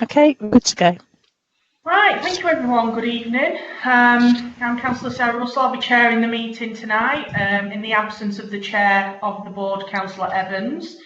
Okay, we're good to go. Right, thank you everyone, good evening. I'm Councillor Sarah Russell, I'll be chairing the meeting tonight in the absence of the chair of the board, Councillor Evans.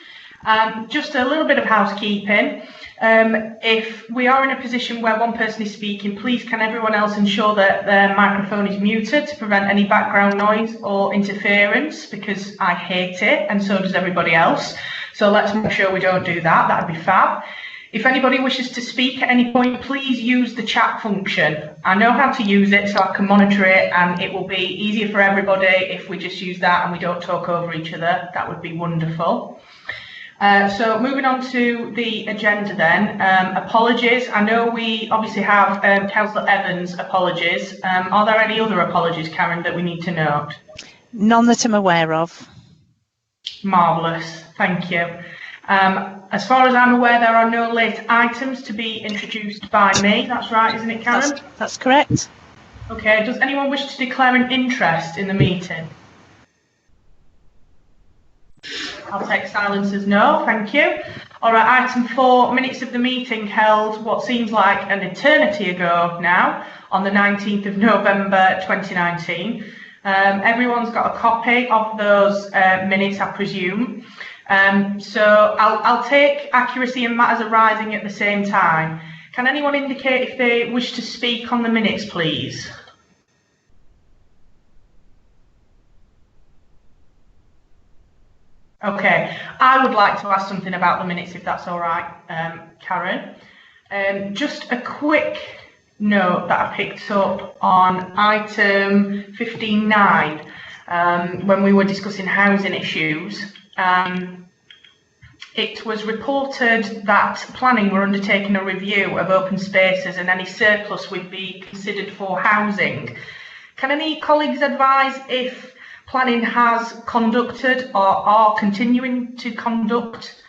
Just a little bit of housekeeping. If we are in a position where one person is speaking, please can everyone else ensure that their microphone is muted to prevent any background noise or interference, because I hate it and so does everybody else. So let's make sure we don't do that, that'd be fab. If anybody wishes to speak at any point, please use the chat function. I know how to use it, so I can monitor it, and it will be easier for everybody if we just use that and we don't talk over each other. That would be wonderful. So moving on to the agenda then, apologies. I know we obviously have Councillor Evans' apologies. Are there any other apologies, Karen, that we need to note? None that I'm aware of. Marvellous, thank you. As far as I'm aware, there are no late items to be introduced by me. That's right, isn't it, Karen? That's correct. Okay, does anyone wish to declare an interest in the meeting? I'll take silence as no, thank you. All right, item 4, minutes of the meeting held what seems like an eternity ago now, on the 19th of November 2019. Everyone's got a copy of those minutes, I presume. So I'll take accuracy and matters arising at the same time. Can anyone indicate if they wish to speak on the minutes, please? Okay, I would like to ask something about the minutes, if that's all right, Karen. Just a quick note that I picked up on item 15.9 when we were discussing housing issues. It was reported that planning were undertaking a review of open spaces and any surplus would be considered for housing. Can any colleagues advise if planning has conducted or are continuing to conduct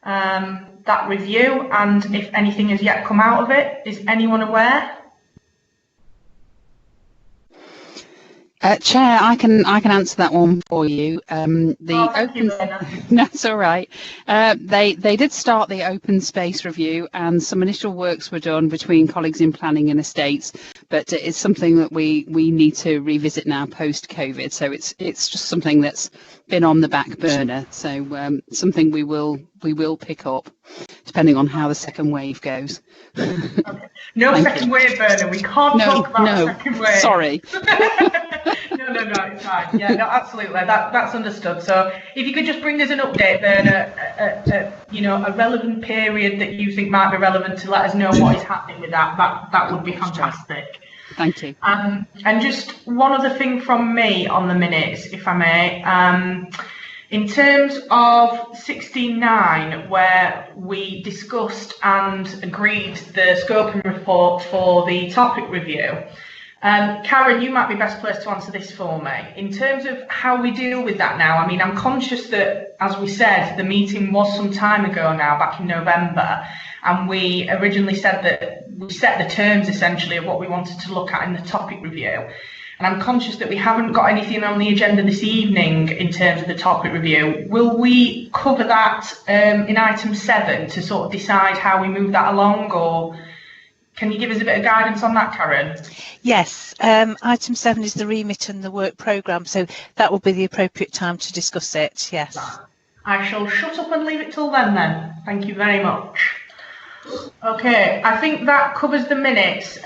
that review, and if anything has yet come out of it? Is anyone aware? Chair, I can answer that one for you. That's all right. They did start the open space review, and some initial works were done between colleagues in planning and estates, but it's something that we need to revisit now post COVID. So it's just something that's been on the back burner. So something we will pick up, depending on how the second wave goes. Okay. No second wave burner. We can't talk about the second wave. Sorry. No, it's fine. Yeah, no, absolutely. That's understood. So if you could just bring us an update then, a relevant period that you think might be relevant to let us know what is happening with that would be fantastic. Thank you. And just one other thing from me on the minutes, if I may. In terms of 16.9, where we discussed and agreed the scoping report for the topic review, Karen, you might be best placed to answer this for me. In terms of how we deal with that now, I mean, I'm conscious that, as we said, the meeting was some time ago now, back in November, and we originally said that we set the terms essentially of what we wanted to look at in the topic review. And I'm conscious that we haven't got anything on the agenda this evening in terms of the topic review. Will we cover that in item 7 to sort of decide how we move that along, or can you give us a bit of guidance on that, Karen? Yes, item 7 is the remit and the work programme, so that will be the appropriate time to discuss it, yes. I shall shut up and leave it till then. Thank you very much. Okay, I think that covers the minutes.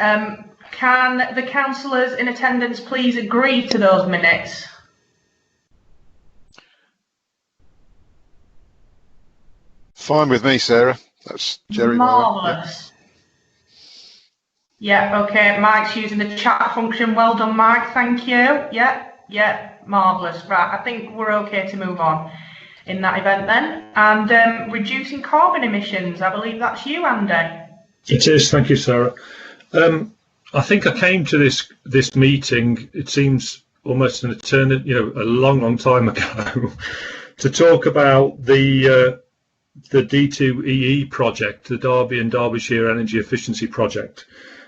Can the councillors in attendance please agree to those minutes? Fine with me, Sarah. That's Jerry. Marvellous. Yeah, okay, Mike's using the chat function. Well done, Mike, thank you. Yeah, marvellous. Right, I think we're okay to move on in that event then. And reducing carbon emissions, I believe that's you, Andy. It is, thank you, Sarah. I think I came to this meeting, it seems almost an eternity, a long time ago, to talk about the D2EE project, the Derby and Derbyshire Energy Efficiency Project.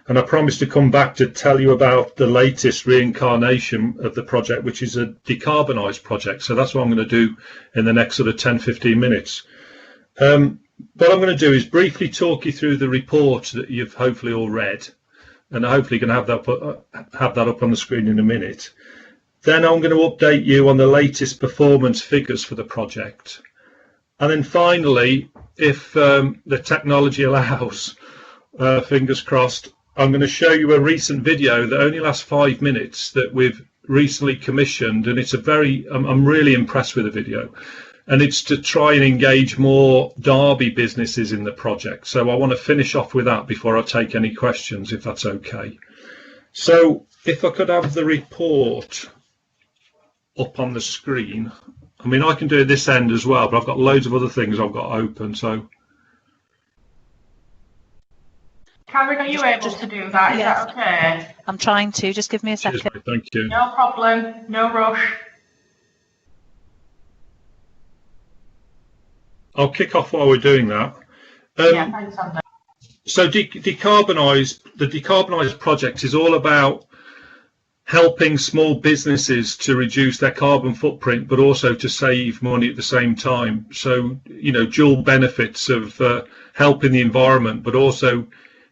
And I promised to come back to tell you about the latest reincarnation of the project, which is a decarbonised project. So that's what I'm going to do in the next sort of 10-15 minutes. what I'm going to do is briefly talk you through the report that you've hopefully all read, and hopefully going to have that up on the screen in a minute. Then I'm going to update you on the latest performance figures for the project. And then finally, if the technology allows, fingers crossed, I'm going to show you a recent video that only lasts 5 minutes that we've recently commissioned, and it's I'm really impressed with the video, and it's to try and engage more Derby businesses in the project. So I want to finish off with that before I take any questions, if that's okay. So if I could have the report up on the screen. I mean, I can do it this end as well, but I've got loads of other things I've got open. So, Karen, are you able to do that? Is Yes. that okay? I'm trying to. Just give me a second. cheers, mate, thank you. No problem. No rush. I'll kick off while we're doing that. Yeah, thanks, Andy. So the decarbonised project is all about helping small businesses to reduce their carbon footprint, but also to save money at the same time. So, you know, dual benefits of helping the environment, but also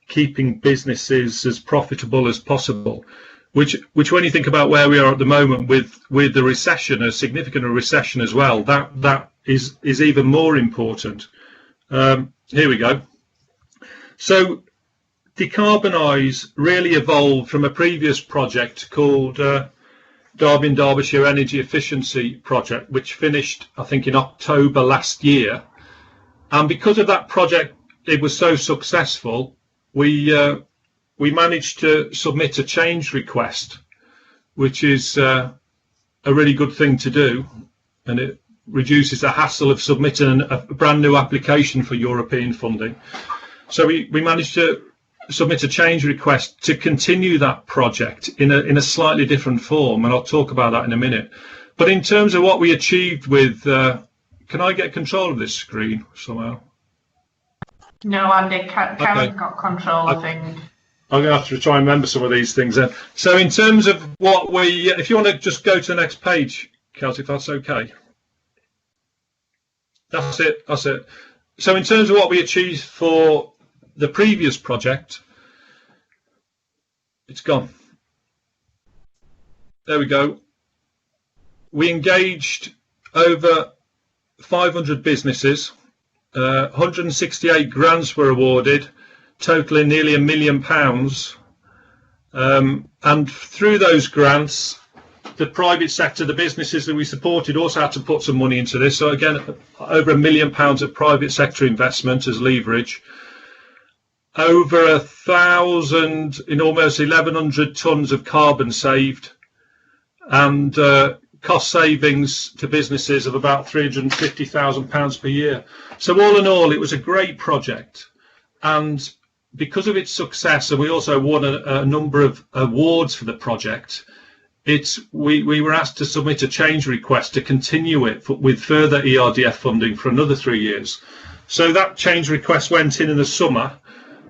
keeping businesses as profitable as possible. Which when you think about where we are at the moment with the recession, a significant recession as well, that is even more important. Here we go. So Decarbonise really evolved from a previous project called Derby and Derbyshire Energy Efficiency Project, which finished, I think, in October last year. And because of that project, it was so successful, we managed to submit a change request, which is a really good thing to do, and it reduces the hassle of submitting a brand new application for European funding. So we managed to submit a change request to continue that project in a slightly different form, and I'll talk about that in a minute. But in terms of what we achieved with, can I get control of this screen somehow? No, Andy, Karen's got control, I think. I'm going to have to try and remember some of these things then. So in terms of what we, if you want to just go to the next page, Kelsey, if that's okay. That's it. So in terms of what we achieved for the previous project, it's gone. There we go. We engaged over 500 businesses, 168 grants were awarded, totaling nearly £1 million. And through those grants, the private sector, the businesses that we supported, also had to put some money into this. So again, over £1 million of private sector investment as leverage. Over 1,000 in almost 1,100 tonnes of carbon saved, and cost savings to businesses of about £350,000 per year. So all in all, it was a great project, and because of its success, and we also won a number of awards for the project, we were asked to submit a change request to continue it with further ERDF funding for another 3 years. So that change request went in the summer,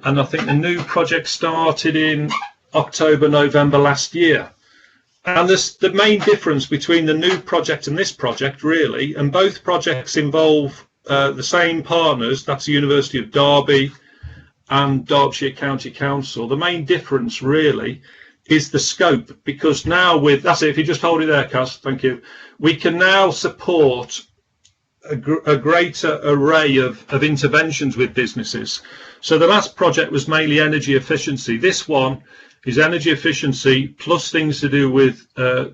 and I think the new project started in October, November last year. And the main difference between the new project and this project, really, and both projects involve the same partners, that's the University of Derby and Derbyshire County Council. The main difference, really, is the scope, because now that's it, if you just hold it there, Cass, thank you, we can now support a greater array of interventions with businesses. So the last project was mainly energy efficiency. This one is energy efficiency plus things to do with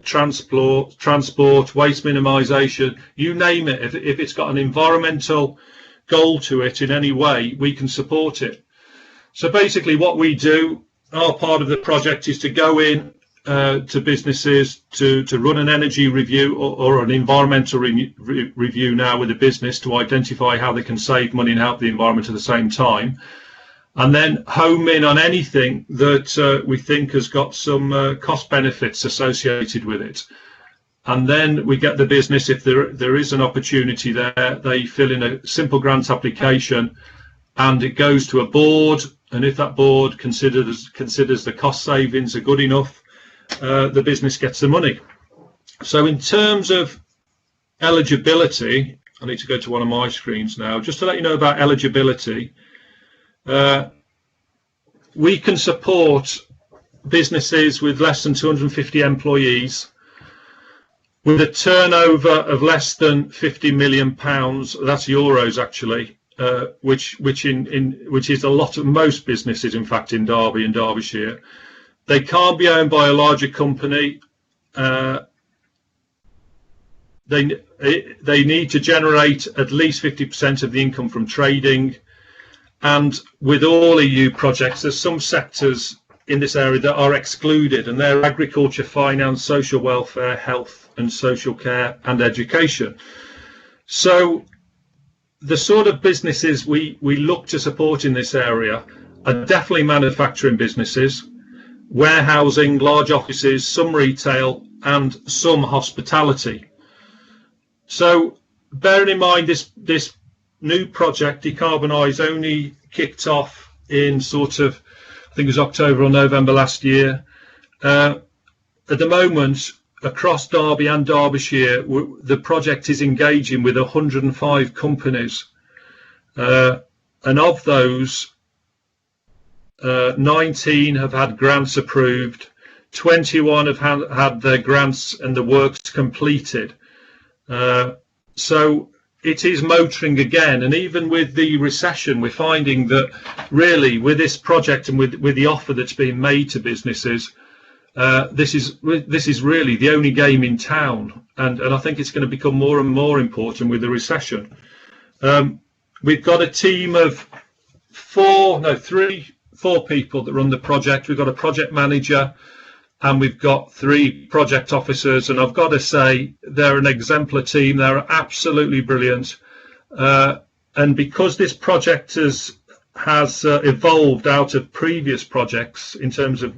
transport, waste minimisation, you name it. If it's got an environmental goal to it in any way, we can support it. So basically what we do, our part of the project is to go in to businesses to run an energy review or an environmental review now with a business to identify how they can save money and help the environment at the same time, and then home in on anything that we think has got some cost benefits associated with it. And then we get the business, if there is an opportunity there, they fill in a simple grant application and it goes to a board, and if that board considers the cost savings are good enough, the business gets the money. So in terms of eligibility, I need to go to one of my screens now. Just to let you know about eligibility, we can support businesses with less than 250 employees with a turnover of less than £50 million. That's euros, actually, which is a lot of most businesses, in fact, in Derby and Derbyshire. They can't be owned by a larger company. They need to generate at least 50% of the income from trading. And with all EU projects, there's some sectors in this area that are excluded, and they're agriculture, finance, social welfare, health and social care and education. So the sort of businesses we look to support in this area are definitely manufacturing businesses, warehousing, large offices, some retail and some hospitality. So bearing in mind this new project, Decarbonise, only kicked off in sort of, I think it was October or November last year. At the moment, across Derby and Derbyshire, the project is engaging with 105 companies. And of those, 19 have had grants approved, 21 have had their grants and the works completed. So it is motoring again, and even with the recession, we're finding that really with this project and with the offer that's being made to businesses, this is really the only game in town, and I think it's going to become more and more important with the recession. We've got a team of four people that run the project. We've got a project manager, and we've got 3 project officers, and I've got to say they're an exemplar team. They're absolutely brilliant, and because this project has evolved out of previous projects, in terms of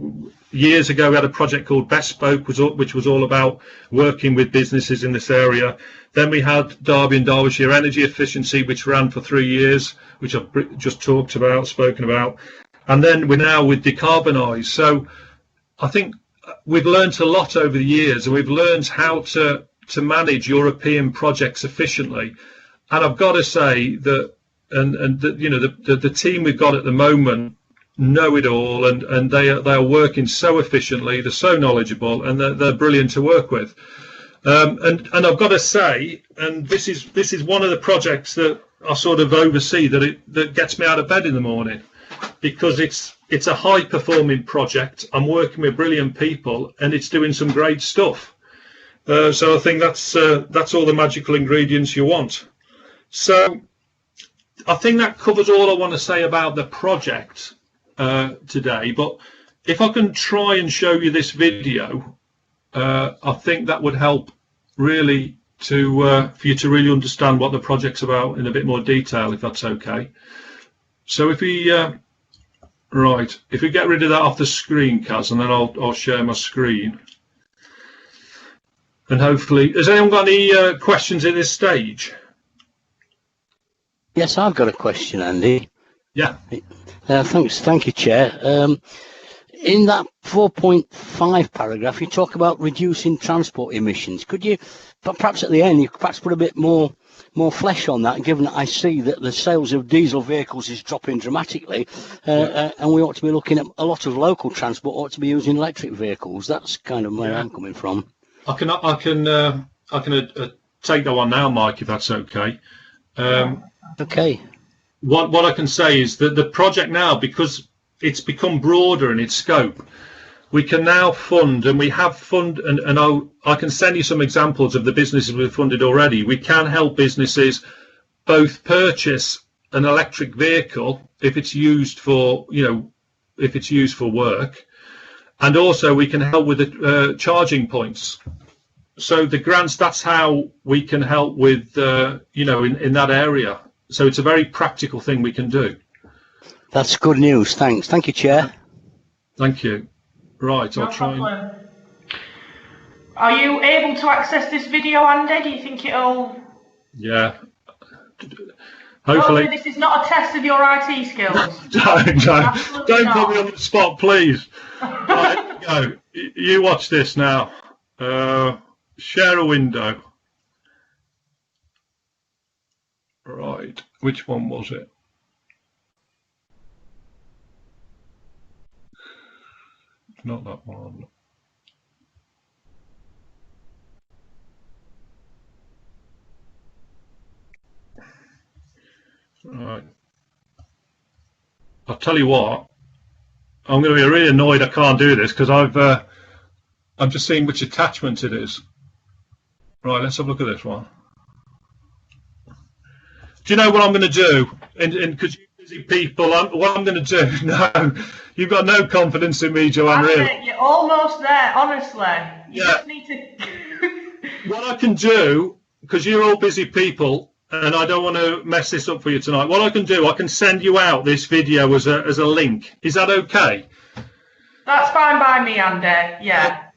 years ago we had a project called Bespoke, which was all about working with businesses in this area. Then we had Derby and Derbyshire Energy Efficiency, which ran for 3 years, which I've just spoken about, and then we're now with Decarbonise. So I think we've learned a lot over the years, and we've learned how to manage European projects efficiently. And I've got to say that, the team we've got at the moment know it all, and they are working so efficiently. They're so knowledgeable, and they're brilliant to work with. And I've got to say, and this is one of the projects that I sort of oversee, that gets me out of bed in the morning, because it's a high performing project. I'm working with brilliant people, and it's doing some great stuff. So I think that's all the magical ingredients you want. So I think that covers all I want to say about the project today. But if I can try and show you this video, I think that would help really for you to really understand what the project's about in a bit more detail, if that's okay. So if we get rid of that off the screen, Kaz, and then I'll share my screen. And hopefully, has anyone got any questions at this stage? Yes, I've got a question, Andy. Yeah. Thank you, Chair. In that 4.5 paragraph, you talk about reducing transport emissions. Could you, perhaps at the end, you could perhaps put a bit more flesh on that, given that I see that the sales of diesel vehicles is dropping dramatically, and we ought to be looking at a lot of local transport ought to be using electric vehicles. That's kind of where I'm coming from. I can take that one now, Mike, if that's okay. Okay. What I can say is that the project now, because it's become broader in its scope, we can now fund, and we have funded, and I can send you some examples of the businesses we've funded already. We can help businesses both purchase an electric vehicle if it's used for, work, and also we can help with the charging points. So the grants, that's how we can help with, in that area. So it's a very practical thing we can do. That's good news. Thanks. Thank you, Chair. Thank you. Right, I'll try and... Are you able to access this video, Andy? Do you think it'll... Yeah. Hopefully... this is not a test of your IT skills. Don't put me on the spot, please. Right, go. You watch this now. Share a window. Right, which one was it? Not that one. Right. I'll tell you what. I'm going to be really annoyed I can't do this because I'm just seeing which attachment it is. Right, let's have a look at this one. Do you know what I'm going to do? And because you busy people, what I'm going to do? No, you've got no confidence in me, Joanne. Really. You're almost there, honestly. You just need to. What I can do, because you're all busy people, and I don't want to mess this up for you tonight. What I can do, I can send you out this video as a link. Is that okay? That's fine by me, Andy. Yeah.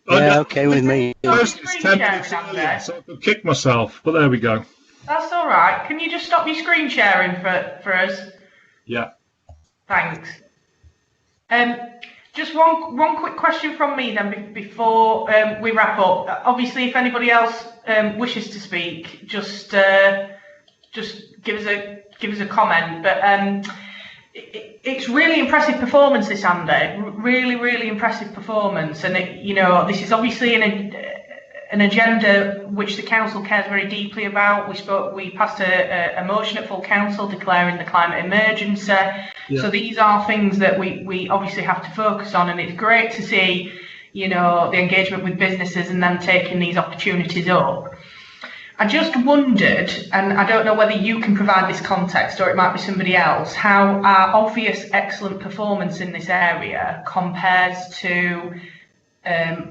Yeah, okay with me. First, it's 10 minutes earlier, so I could kick myself, but there we go. That's all right. Can you just stop your screen sharing for us? Yeah. Thanks. Just one quick question from me then before we wrap up. Obviously, if anybody else wishes to speak, just give us a comment. But it's really impressive performance this Andy. Really impressive performance, and this is obviously an agenda which the council cares very deeply about. We passed a motion at full council declaring the climate emergency. Yeah. So these are things that we obviously have to focus on, and it's great to see, the engagement with businesses and them taking these opportunities up. I just wondered, and I don't know whether you can provide this context or it might be somebody else, how our obvious excellent performance in this area compares to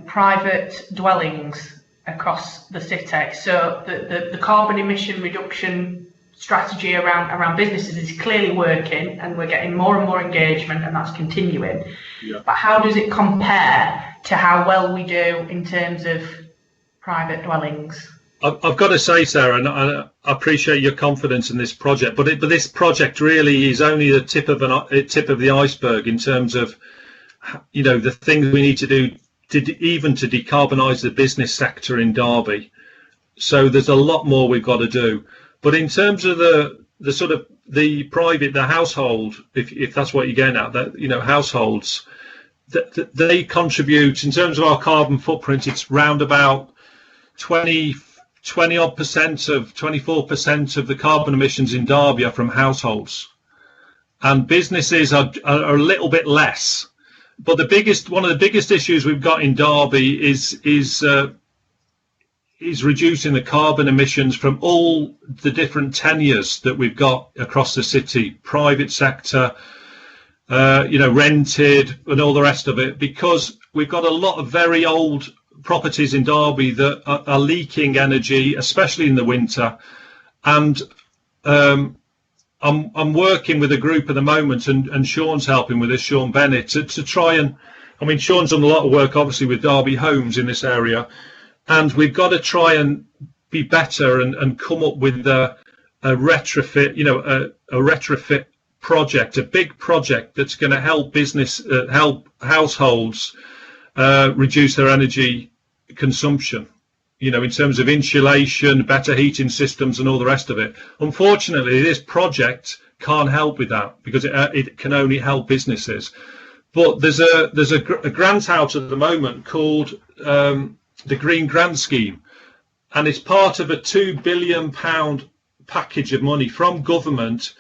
private dwellings across the city. So the carbon emission reduction strategy around businesses is clearly working, and we're getting more and more engagement, and that's continuing. Yeah. But how does it compare to how well we do in terms of private dwellings? I've got to say, Sarah, and I appreciate your confidence in this project, but this project really is only the tip of the iceberg in terms of, the things we need to do to decarbonise the business sector in Derby. So there's a lot more we've got to do. But in terms of the sort of the household, if that's what you're getting at, that households, that they contribute in terms of our carbon footprint. It's round about 24% of the carbon emissions in Derby are from households, and businesses are a little bit less. But one of the biggest issues we've got in Derby is reducing the carbon emissions from all the different tenures that we've got across the city, private sector, rented, and all the rest of it, because we've got a lot of very old properties in Derby that are leaking energy, especially in the winter. And I'm working with a group at the moment, and Sean's helping with this, Sean Bennett, to try and, Sean's done a lot of work obviously with Derby Homes in this area, and we've got to try and be better and come up with a retrofit, a retrofit project, a big project that's going to help help households reduce their energy consumption, in terms of insulation, better heating systems, and all the rest of it. Unfortunately, this project can't help with that because it can only help businesses. But there's a grant out at the moment called the Green Grant Scheme, and it's part of a £2 billion package of money from government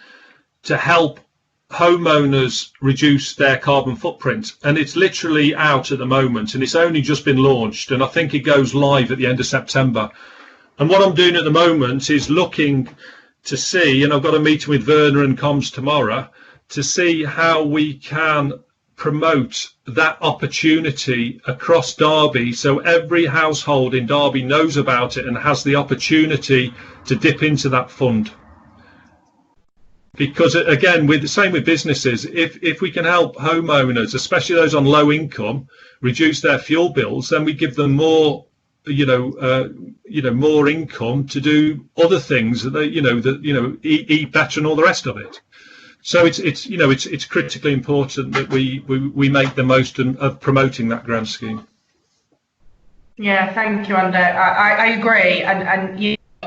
to help homeowners reduce their carbon footprint, and it's literally out at the moment, and it's only just been launched, and I think it goes live at the end of September. And what I'm doing at the moment is looking to see, and I've got a meeting with Werner and Comms tomorrow, to see how we can promote that opportunity across Derby, so every household in Derby knows about it and has the opportunity to dip into that fund. Because again, same with businesses, if we can help homeowners, especially those on low income, reduce their fuel bills, then we give them more, more income to do other things that they, eat better and all the rest of it. So it's critically important that we make the most of promoting that grant scheme. Yeah, thank you, Andy. I agree, and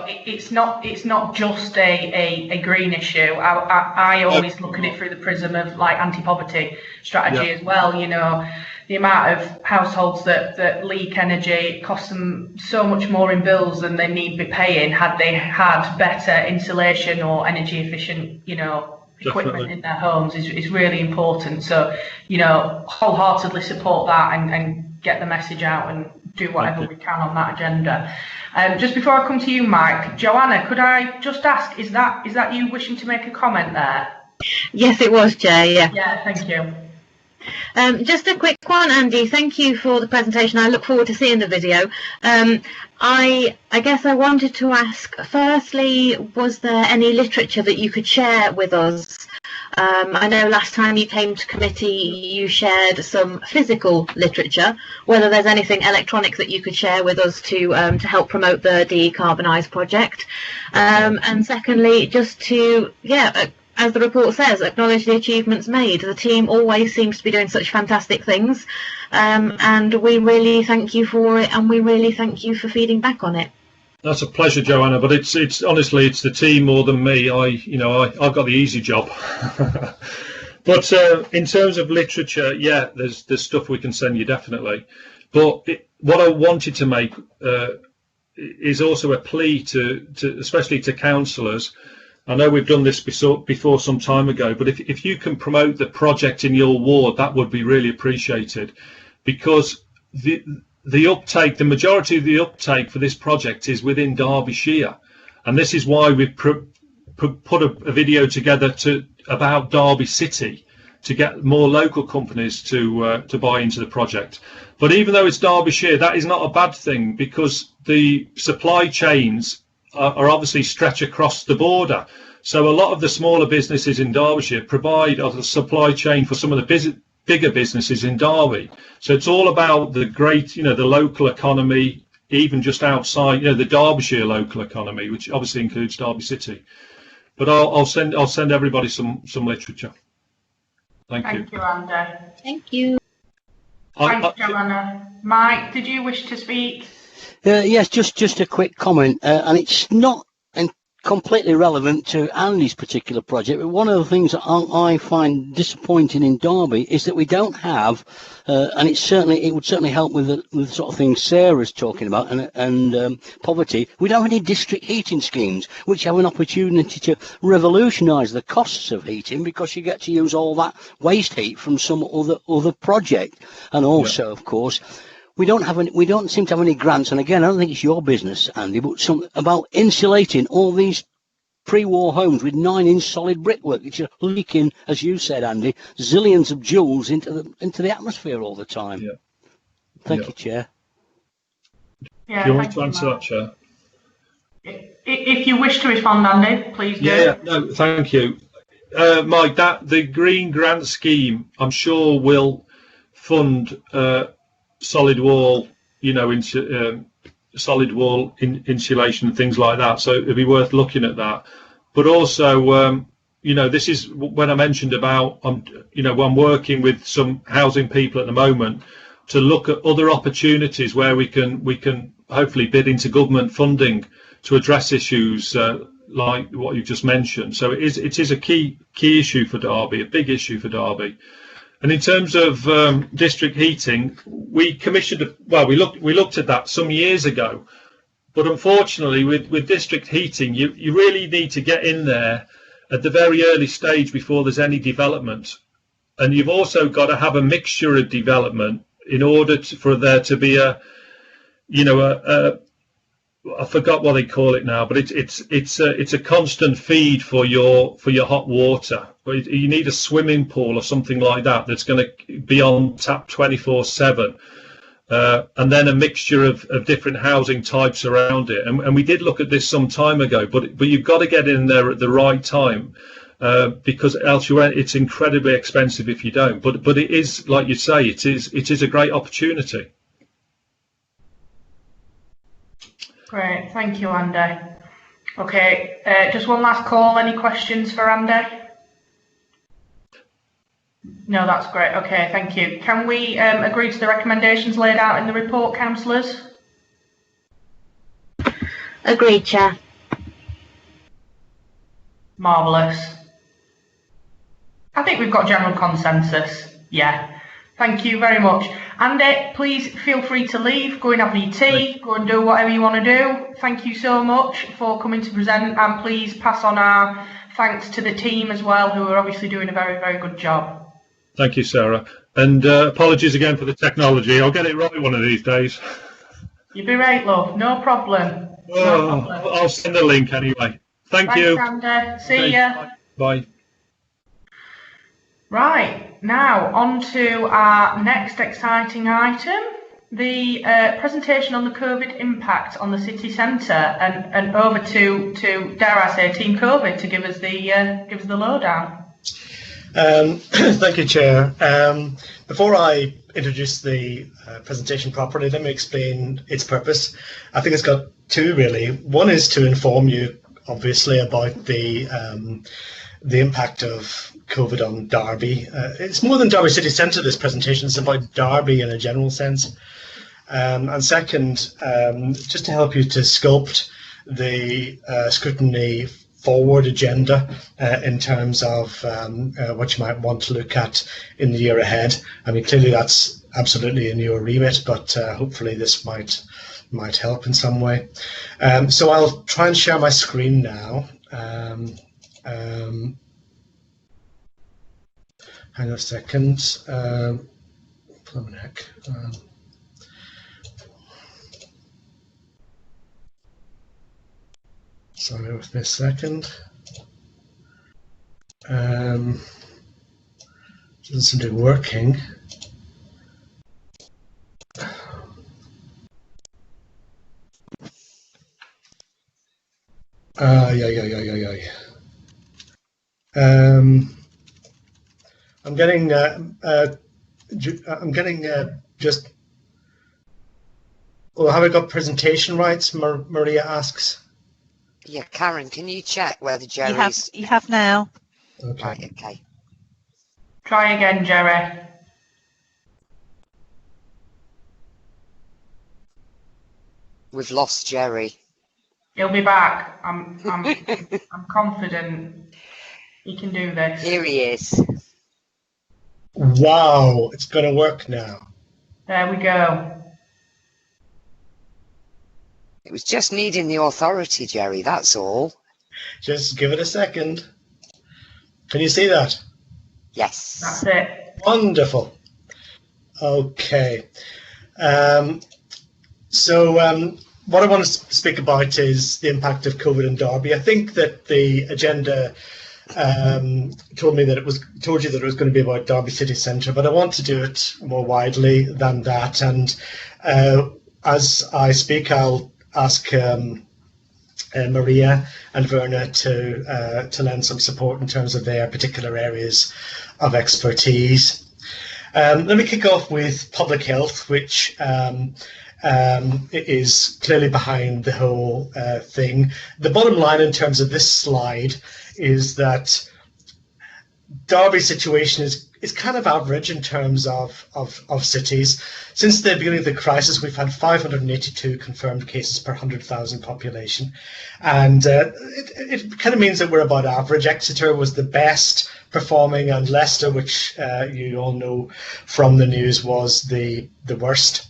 it's not just a green issue. I always look at it through the prism of like anti-poverty strategy as well. You know, the amount of households that leak energy costs them so much more in bills than they need be paying had they had better insulation or energy efficient, you know, equipment in their homes is really important. So, you know, wholeheartedly support that and get the message out and do whatever we can on that agenda. Just before I come to you, Mike, Joanna, could I just ask, is that you wishing to make a comment there? Yes, it was, Chair. Yeah. Yeah, thank you. Just a quick one, Andy. Thank you for the presentation. I look forward to seeing the video. I guess I wanted to ask, firstly, was there any literature that you could share with us? I know last time you came to committee you shared some physical literature, whether there's anything electronic that you could share with us to help promote the Decarbonise project. And secondly, just to, as the report says, acknowledge the achievements made. The team always seems to be doing such fantastic things, and we really thank you for it, and we really thank you for feeding back on it. That's a pleasure, Joanna. But it's honestly, it's the team more than me. I've got the easy job. But in terms of literature, yeah, there's stuff we can send you definitely. But what I wanted to make is also a plea to especially to councillors. I know we've done this before some time ago, but if you can promote the project in your ward, that would be really appreciated, because the uptake, the majority of the uptake for this project is within Derbyshire, and this is why we've put a video together about Derby City to get more local companies to buy into the project. But even though it's Derbyshire, that is not a bad thing, because the supply chains are obviously stretch across the border. So a lot of the smaller businesses in Derbyshire provide a supply chain for some of the bigger businesses in Derby. So it's all about the great, the local economy, even just outside, the Derbyshire local economy, which obviously includes Derby City. But I'll send everybody some literature. Thank you. Thank you, Andy. Thank you. Thanks, Joanna. Mike, did you wish to speak? Yes, just a quick comment, and it's not completely relevant to Andy's particular project, but one of the things that I find disappointing in Derby is that we don't have, and it would certainly help with the sort of things Sarah's talking about and poverty. We don't have any district heating schemes, which have an opportunity to revolutionise the costs of heating, because you get to use all that waste heat from some other project, and also, of course, we don't seem to have any grants, and again, I don't think it's your business, Andy, but about insulating all these pre-war homes with 9-inch solid brickwork, which are leaking, as you said, Andy, zillions of joules into the atmosphere all the time. Yeah. Thank you, Chair. Yeah, do you want to answer that, Chair? If you wish to respond, Andy, please do. Yeah, no, thank you. Mike, the Green Grant Scheme, I'm sure will fund solid wall, solid wall insulation and things like that. So it'd be worth looking at that. But also, this is when I mentioned about, I'm working with some housing people at the moment to look at other opportunities where we can hopefully bid into government funding to address issues like what you've just mentioned. So it is a key issue for Derby, a big issue for Derby. And in terms of district heating, we commissioned, we looked at that some years ago, but unfortunately with district heating, you really need to get in there at the very early stage before there's any development. And you've also got to have a mixture of development in order for there to be I forgot what they call it now, but it's a constant feed for your hot water. You need a swimming pool or something like that that's going to be on tap 24/7, and then a mixture of different housing types around it. And we did look at this some time ago, but you've got to get in there at the right time, because else it's incredibly expensive if you don't. But it is, like you say, it is a great opportunity. Great, thank you, Andy. Okay, just one last call. Any questions for Andy? No, that's great. Okay, thank you. Can we agree to the recommendations laid out in the report, councillors? Agreed, Chair. Marvellous. I think we've got general consensus. Yeah. Thank you very much. Andy, please feel free to leave, go and have your tea, go and do whatever you want to do. Thank you so much for coming to present, and please pass on our thanks to the team as well, who are obviously doing a very, very good job. Thank you, Sarah. And apologies again for the technology. I'll get it right one of these days. You'll be right, love. No problem. No problem. I'll send the link anyway. Thanks, you. Andy. See ya. Bye. Right, now on to our next exciting item, the presentation on the COVID impact on the city centre, and over to dare I say Team COVID to give us the lowdown. Thank you, Chair. Before I introduce the presentation properly, let me explain its purpose. I think it's got two really. One is to inform you, obviously, about the impact of COVID on Derby. It's more than Derby City Centre, this presentation. It's about Derby in a general sense. And second, just to help you to sculpt the scrutiny forward agenda in terms of what you might want to look at in the year ahead. I mean, clearly that's absolutely in your remit, but hopefully this might help in some way. So I'll try and share my screen now. Hang on a second. Sorry, with me a second. Doesn't seem to be working. I'm getting just. Oh, have I got presentation rights? Maria asks. Yeah, Karen, can you check whether Jerry's... You have now. Okay. Right, okay. Try again, Jerry. We've lost Jerry. He'll be back. I'm confident he can do this. Here he is. Wow, it's going to work now. There we go. It was just needing the authority, Jerry, that's all. Just give it a second. Can you see that? Yes. That's it. Wonderful. Okay. So what I want to speak about is the impact of COVID in Derby. I think that the agenda told you that it was going to be about Derby City Centre, but I want to do it more widely than that. And as I speak, I'll ask Maria and Verna to lend some support in terms of their particular areas of expertise. Let me kick off with public health, which is clearly behind the whole thing. The bottom line in terms of this slide is that Derby's situation is kind of average in terms of cities. Since the beginning of the crisis, we've had 582 confirmed cases per 100,000 population. And it kind of means that we're about average. Exeter was the best performing, and Leicester, which you all know from the news, was the worst.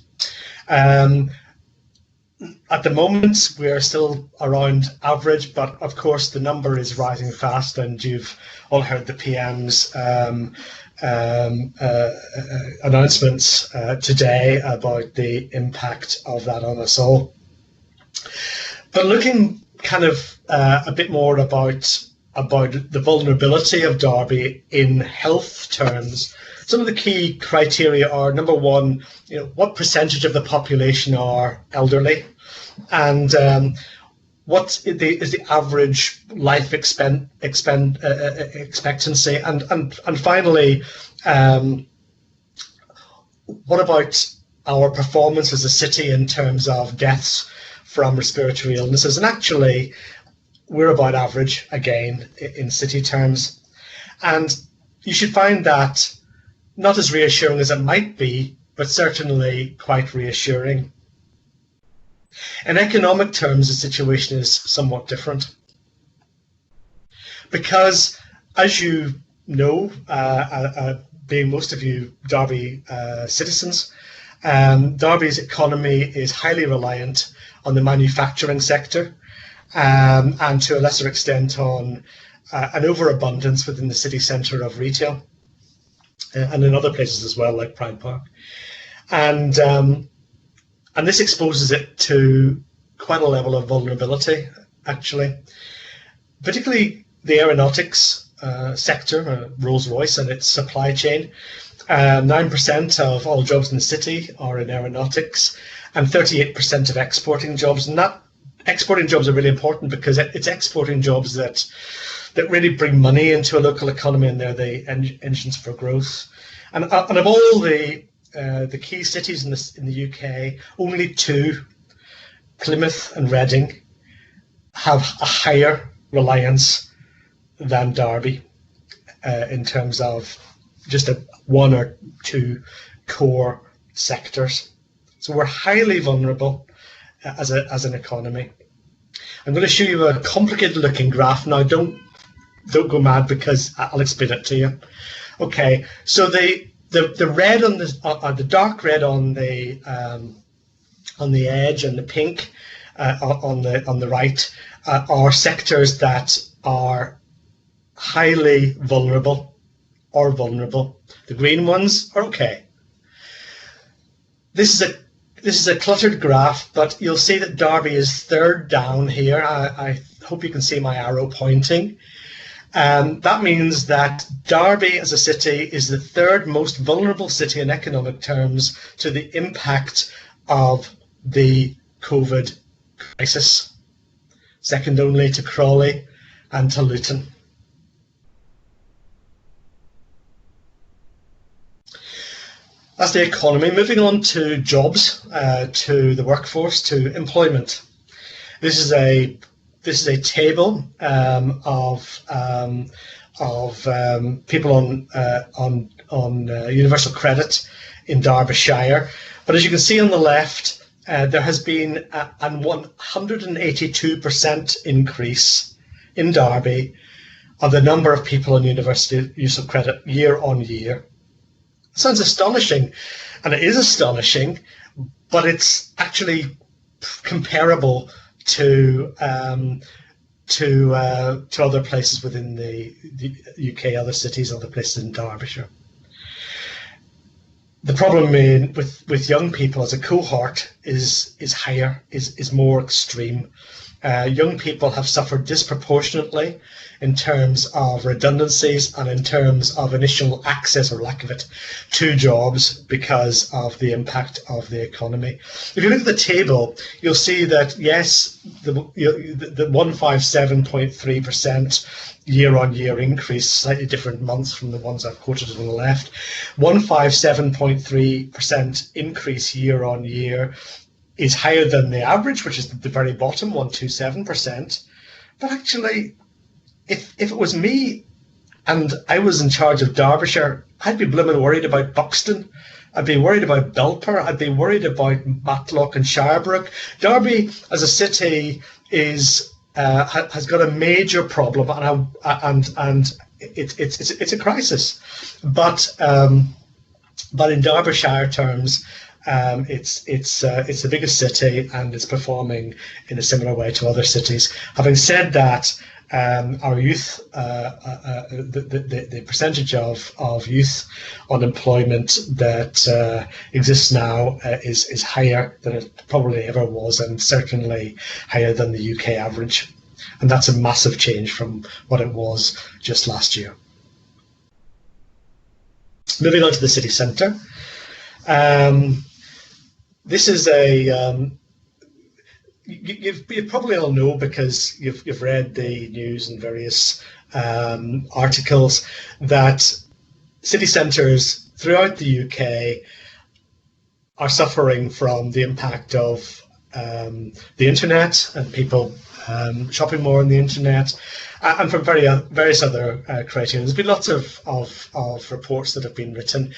At the moment, we are still around average, but of course the number is rising fast, and you've all heard the PM's announcements today about the impact of that on us all. But looking kind of a bit more about the vulnerability of Derby in health terms, some of the key criteria are, number one, what percentage of the population are elderly, and what is the average life expectancy, and finally, what about our performance as a city in terms of deaths from respiratory illnesses? And actually, we're about average again in city terms, and you should find that not as reassuring as it might be, but certainly quite reassuring. In economic terms, the situation is somewhat different. because, as you know, being most of you Derby citizens, Derby's economy is highly reliant on the manufacturing sector, and to a lesser extent on an overabundance within the city centre of retail, and in other places as well, like Pride Park. And this exposes it to quite a level of vulnerability, actually, particularly the aeronautics sector, Rolls-Royce and its supply chain. 9% of all jobs in the city are in aeronautics, and 38% of exporting jobs. And that exporting jobs are really important because it's exporting jobs that really bring money into a local economy, and they're the engines for growth. And of all the key cities in the UK, only two, Plymouth and Reading, have a higher reliance than Derby in terms of just one or two core sectors. So we're highly vulnerable as an economy. I'm going to show you a complicated looking graph now. Don't go mad, because I'll explain it to you. Okay, so the red on the dark red on the edge, and the pink on the right are sectors that are highly vulnerable or vulnerable. The green ones are okay. This is a cluttered graph, but you'll see that Derby is third down here. I hope you can see my arrow pointing. That means that Derby as a city is the third most vulnerable city in economic terms to the impact of the COVID crisis, second only to Crawley and to Luton. That's the economy. Moving on to jobs, to the workforce, to employment. This is a table of people on universal credit in Derbyshire. But as you can see on the left, there has been a 182% increase in Derby of the number of people on universal use of credit year on year. Sounds astonishing, and it is astonishing, but it's actually comparable to other places within the UK, other cities, other places in Derbyshire. The problem with young people as a cohort is higher, is more extreme. Young people have suffered disproportionately in terms of redundancies and in terms of initial access, or lack of it, to jobs because of the impact of the economy. If you look at the table, you'll see that, yes, the 157.3% year-on-year increase, slightly different months from the ones I've quoted on the left. 157.3% increase year-on-year is higher than the average, which is the very bottom, 127%. But actually, if it was me and I was in charge of Derbyshire, I'd be blooming worried about Buxton. I'd be worried about Belper. I'd be worried about Matlock and Shirebrook. Derby as a city has got a major problem, and it's a crisis. But in Derbyshire terms, it's the biggest city, and it's performing in a similar way to other cities. Having said that, our youth, the percentage of youth unemployment that exists now is higher than it probably ever was, and certainly higher than the UK average. And that's a massive change from what it was just last year. Moving on to the city centre. This is you probably all know, because you've read the news and various articles, that city centres throughout the UK are suffering from the impact of the internet and people shopping more on the internet, and from various other criteria. There's been lots of reports that have been written,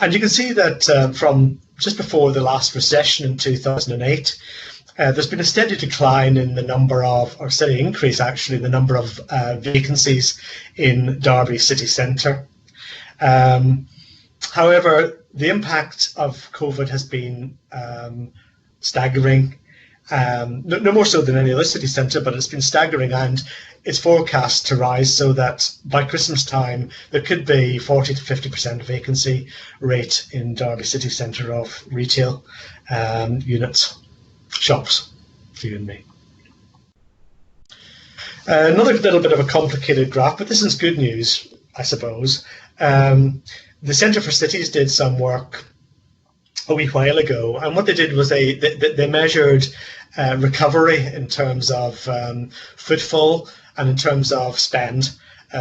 and you can see that from just before the last recession in 2008, there's been a steady decline in the number of, or steady increase actually, the number of vacancies in Derby city centre. However, the impact of COVID has been staggering, no more so than any other city centre, but it's been staggering, and it's forecast to rise so that by Christmas time there could be 40 to 50% vacancy rate in Derby city centre of retail units, shops for you and me. Another little bit of a complicated graph, but this is good news, I suppose. The Centre for Cities did some work a wee while ago, and what they did was they measured recovery in terms of footfall and in terms of spend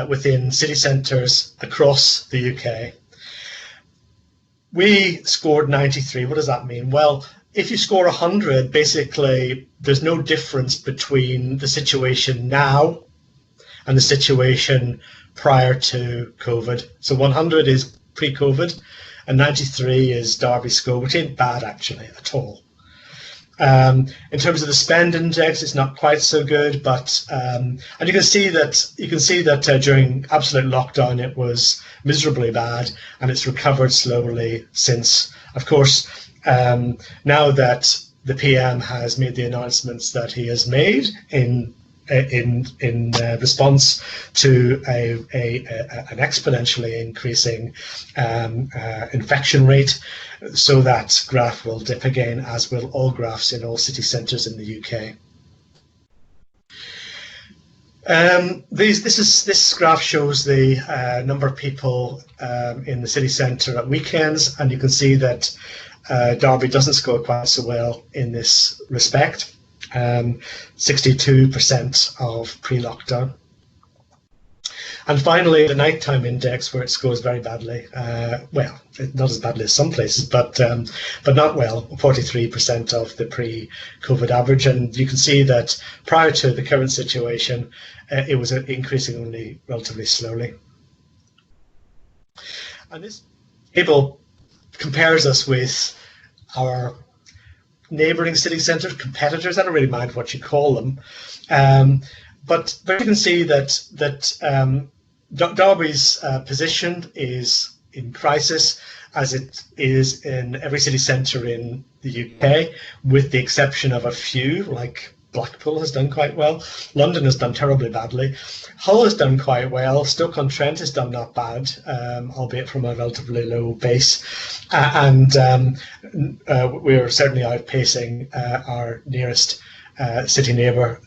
within city centres across the UK. We scored 93. What does that mean? Well, if you score 100, basically there's no difference between the situation now and the situation prior to COVID. So 100 is pre-COVID and 93 is Derby's score, which ain't bad actually at all. In terms of the spend index, it's not quite so good, but and you can see that during absolute lockdown it was miserably bad, and it's recovered slowly since. Of course, now that the PM has made the announcements that he has made in response to an exponentially increasing infection rate, so that graph will dip again, as will all graphs in all city centres in the UK. This graph shows the number of people in the city centre at weekends, and you can see that Derby doesn't score quite so well in this respect. 62% of pre-lockdown. And finally, the nighttime index, where it scores very badly. Well, not as badly as some places, but not well. 43% of the pre-COVID average, and you can see that prior to the current situation, it was increasing only relatively slowly. And this table compares us with our neighbouring city centres, competitors. I don't really mind what you call them, but you can see that Derby's position is in crisis, as it is in every city centre in the UK, with the exception of a few, like Blackpool has done quite well. London has done terribly badly. Hull has done quite well. Stoke-on-Trent has done not bad, albeit from a relatively low base. And we're certainly outpacing our nearest city neighbour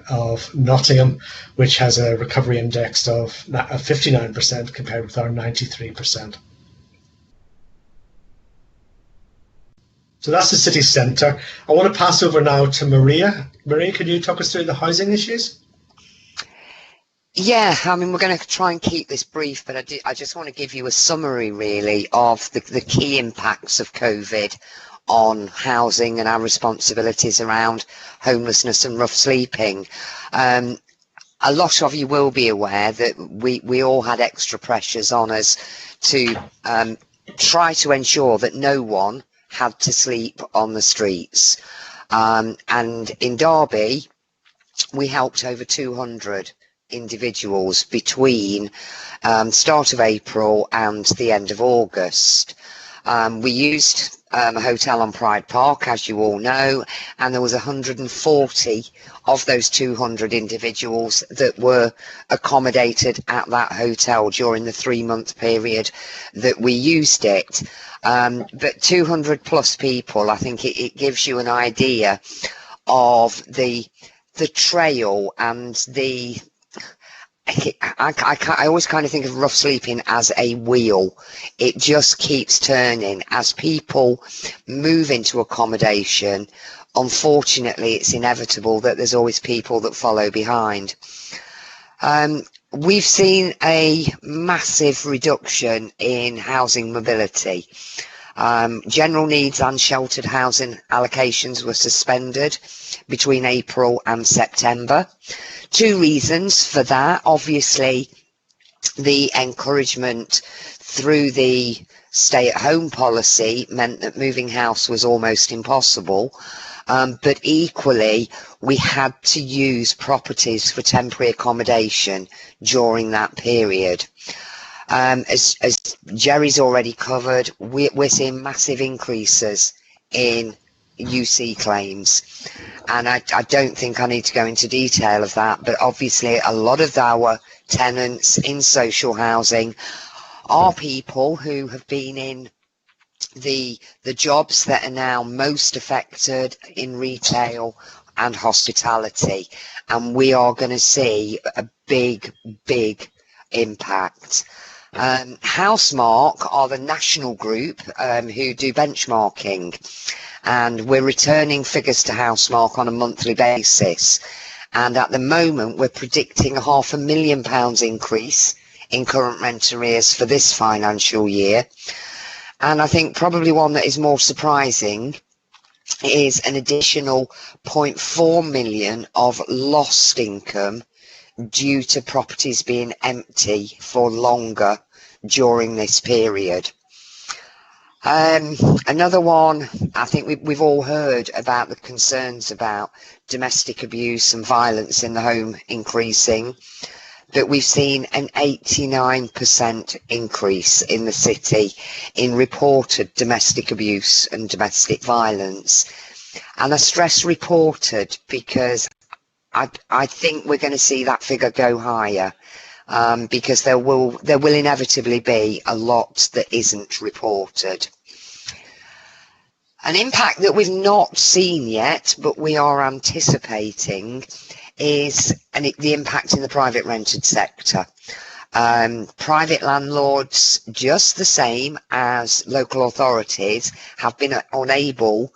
of Nottingham, which has a recovery index of 59% compared with our 93%. So that's the city centre. I want to pass over now to Maria. Maria, could you talk us through the housing issues? Yeah, I mean, we're going to try and keep this brief, but I just want to give you a summary, really, of the key impacts of COVID on housing and our responsibilities around homelessness and rough sleeping. A lot of you will be aware that we all had extra pressures on us to try to ensure that no one had to sleep on the streets. And in Derby, we helped over 200 individuals between start of April and the end of August. We used a hotel on Pride Park, as you all know, and there was 140 of those 200 individuals that were accommodated at that hotel during the 3-month period that we used it. But 200 plus people, I think it gives you an idea of the trail and the... I always kind of think of rough sleeping as a wheel. It just keeps turning as people move into accommodation. Unfortunately, it's inevitable that there's always people that follow behind. We've seen a massive reduction in housing mobility. General needs and sheltered housing allocations were suspended between April and September. 2 reasons for that. Obviously, the encouragement through the stay-at-home policy meant that moving house was almost impossible. But equally, we had to use properties for temporary accommodation during that period. As Jerry's already covered, we're seeing massive increases in UC claims, and I don't think I need to go into detail of that, but obviously a lot of our tenants in social housing are people who have been in the jobs that are now most affected in retail and hospitality, and we are going to see a big impact. Housemark are the national group who do benchmarking, and we're returning figures to Housemark on a monthly basis, and at the moment we're predicting a £500,000 increase in current rent arrears for this financial year. And I think probably one that is more surprising is an additional 0.4 million of lost income due to properties being empty for longer during this period. Another one, I think we've all heard about the concerns about domestic abuse and violence in the home increasing, but we've seen an 89% increase in the city in reported domestic abuse and domestic violence. And I stress reported because I think we're going to see that figure go higher, because there will inevitably be a lot that isn't reported. An impact that we've not seen yet, but we are anticipating, is the impact in the private rented sector. Private landlords, just the same as local authorities, have been unable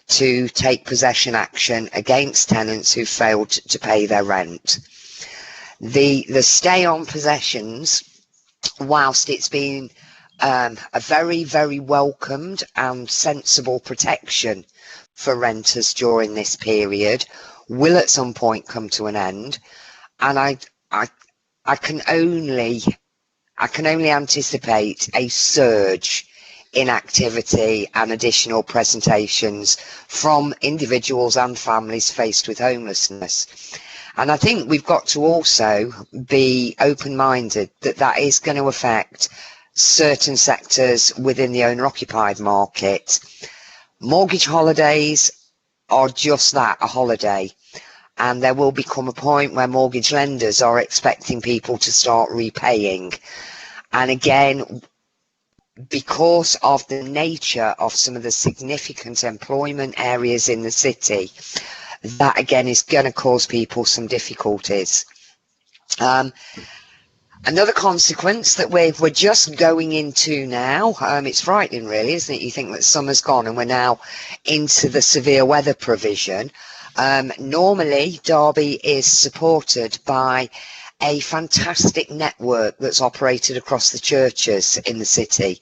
to take possession action against tenants who failed to pay their rent. The stay on possessions, whilst it's been a very welcomed and sensible protection for renters during this period, will at some point come to an end, and I can only anticipate a surge in activity and additional presentations from individuals and families faced with homelessness. And I think we've got to also be open-minded that is going to affect certain sectors within the owner-occupied market. Mortgage holidays are just that, a holiday. And there will become a point where mortgage lenders are expecting people to start repaying. And again, because of the nature of some of the significant employment areas in the city, that again is going to cause people some difficulties. Another consequence that we're just going into now, it's frightening really, isn't it? You think that summer's gone and we're now into the severe weather provision. Normally, Derby is supported by a fantastic network that's operated across the churches in the city,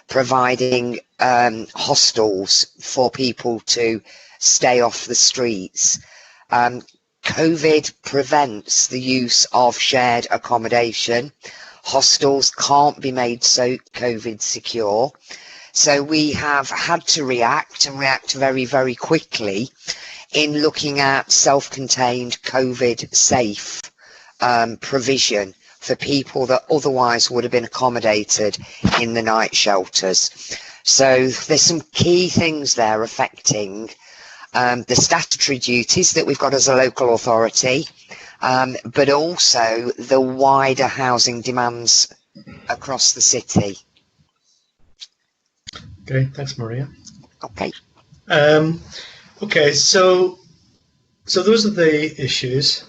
providing hostels for people to stay off the streets. COVID prevents the use of shared accommodation. Hostels can't be made so COVID secure. So we have had to react very quickly in looking at self-contained COVID safe provision for people that otherwise would have been accommodated in the night shelters. So there's some key things there affecting the statutory duties that we've got as a local authority, but also the wider housing demands across the city. Okay, thanks, Maria. Okay. Okay, so those are the issues.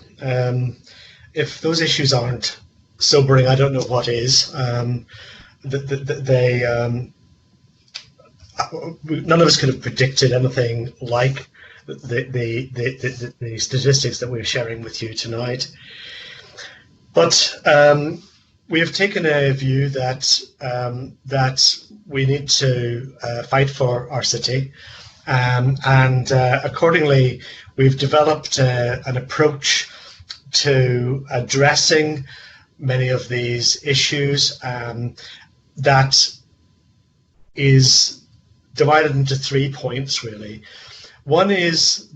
If those issues aren't sobering, I don't know what is. None of us could have predicted anything like the statistics that we're sharing with you tonight. But we have taken a view that we need to fight for our city, and accordingly, we've developed an approach to addressing many of these issues that is divided into 3 points, really. One is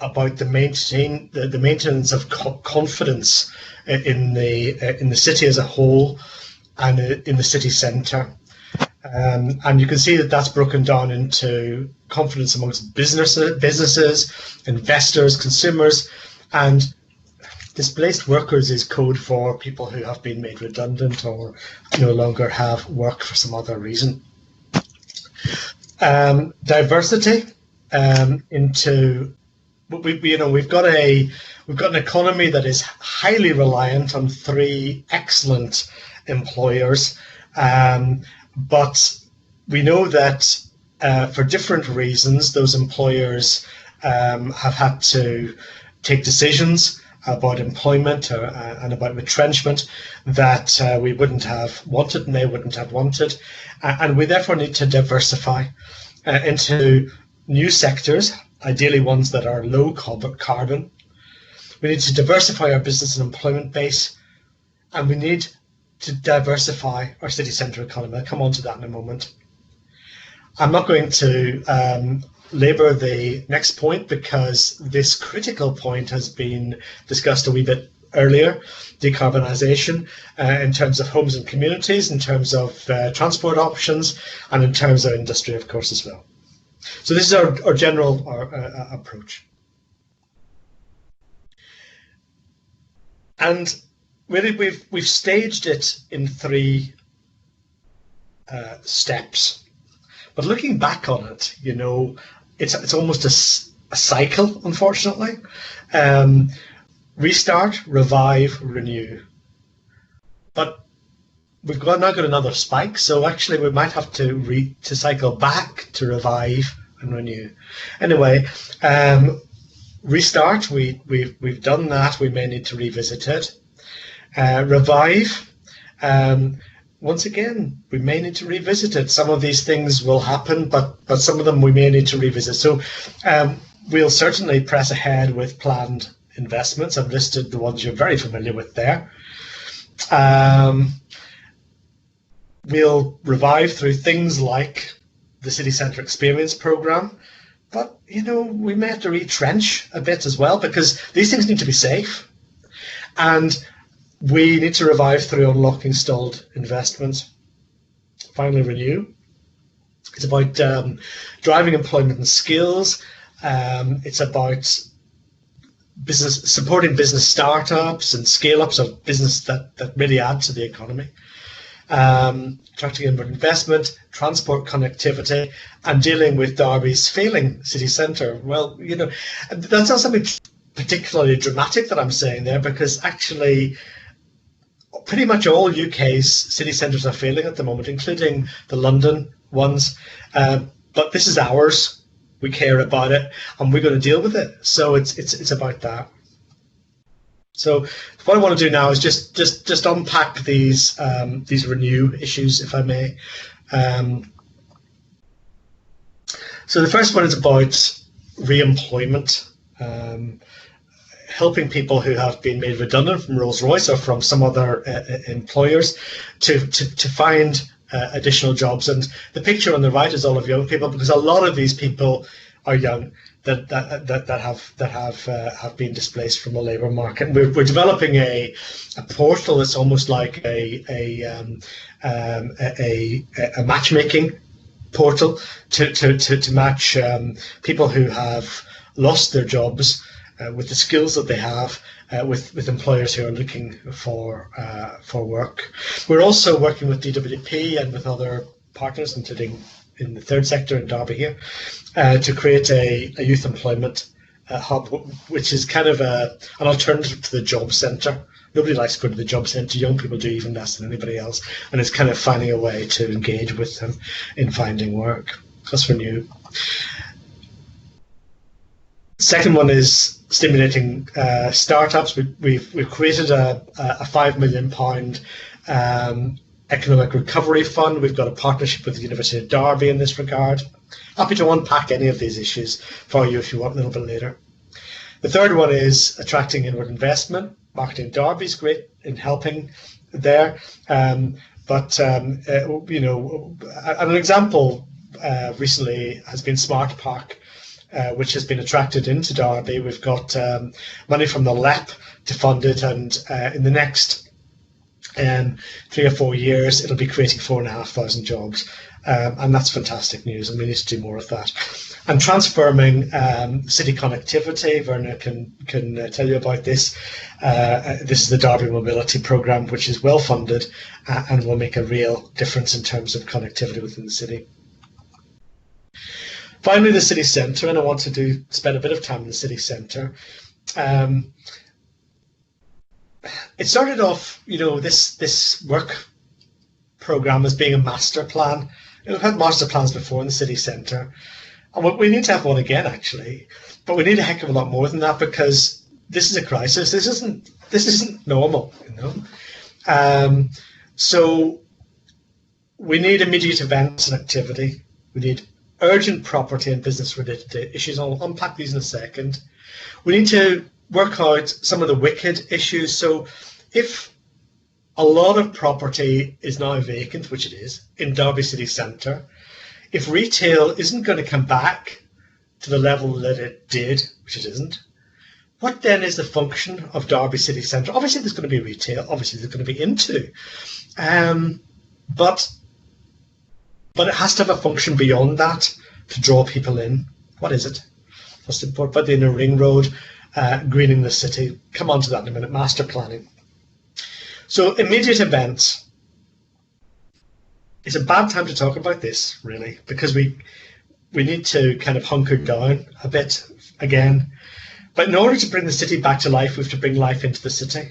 about the maintenance of confidence in the city as a whole and in the city centre. And you can see that that's broken down into confidence amongst businesses, investors, consumers, and displaced workers is code for people who have been made redundant or no longer have work for some other reason. Diversity into we've got an economy that is highly reliant on 3 excellent employers. But we know that for different reasons, those employers have had to take decisions about employment and about retrenchment that we wouldn't have wanted and they wouldn't have wanted. And we therefore need to diversify into new sectors, ideally ones that are low carbon. We need to diversify our business and employment base, and we need to diversify our city centre economy. I'll come on to that in a moment. I'm not going to labour the next point because this critical point has been discussed a wee bit earlier, decarbonisation in terms of homes and communities, in terms of transport options, and in terms of industry, of course, as well. So this is our general approach. And really, we've staged it in 3 steps. But looking back on it, it's almost a cycle, unfortunately. Restart, revive, renew. But we've now got another spike, so actually we might have to cycle back to revive and renew. Anyway, restart, we've done that. We may need to revisit it. Revive, once again, we may need to revisit it. Some of these things will happen, but some of them we may need to revisit. So we'll certainly press ahead with planned investments. I've listed the ones you're very familiar with there. We'll revive through things like the City Centre Experience Programme, but we may have to retrench a bit as well because these things need to be safe. And we need to revive through unlocking stalled investments. Finally, renew. It's about driving employment and skills. It's about supporting business startups and scale-ups of business that really add to the economy. Attracting inward investment, transport connectivity, and dealing with Derby's failing city centre. Well, that's not something particularly dramatic that I'm saying there, because actually pretty much all UK's city centres are failing at the moment, including the London ones. But this is ours. We care about it, and we're going to deal with it. So it's about that. So what I want to do now is just unpack these renew issues, if I may. So the first one is about re-employment, helping people who have been made redundant from Rolls-Royce or from some other employers to find additional jobs. And the picture on the right is all of young people, because a lot of these people are young that have been displaced from the labour market. And we're developing a portal that's almost like a matchmaking portal to match people who have lost their jobs with the skills that they have with employers who are looking for work. We're also working with DWP and with other partners, including in the third sector in Derby here, to create a youth employment hub, which is kind of an alternative to the job centre. Nobody likes to go to the job centre. Young people do even less than anybody else, and it's kind of finding a way to engage with them in finding work. That's renew. Second one is stimulating startups. We've created a £5 million economic recovery fund. We've got a partnership with the University of Derby in this regard. Happy to unpack any of these issues for you if you want a little bit later. The third one is attracting inward investment. Marketing Derby is great in helping there, but an example recently has been Smart Park which has been attracted into Derby. We've got money from the LEP to fund it, and in the next 3 or 4 years, it'll be creating 4,500 jobs. And that's fantastic news, and we need to do more of that. And transforming city connectivity, Werner can tell you about this. This is the Derby Mobility Programme, which is well funded and will make a real difference in terms of connectivity within the city. Finally, the city centre, and I want to spend a bit of time in the city centre. It started off, this work programme as being a master plan. We've had master plans before in the city centre, and we need to have one again, actually. But we need a heck of a lot more than that, because this is a crisis. This isn't normal, So we need immediate events and activity. We need urgent property and business-related issues. I'll unpack these in a second. We need to work out some of the wicked issues. So if a lot of property is now vacant, which it is, in Derby city centre, if retail isn't going to come back to the level that it did, which it isn't, what then is the function of Derby city centre? Obviously there's going to be retail, obviously there's going to be into, but it has to have a function beyond that to draw people in. What is it? What's the important about the inner ring road, greening the city? Come on to that in a minute. Master planning. So immediate events. It's a bad time to talk about this, really, because we need to kind of hunker down a bit again. But in order to bring the city back to life, we have to bring life into the city.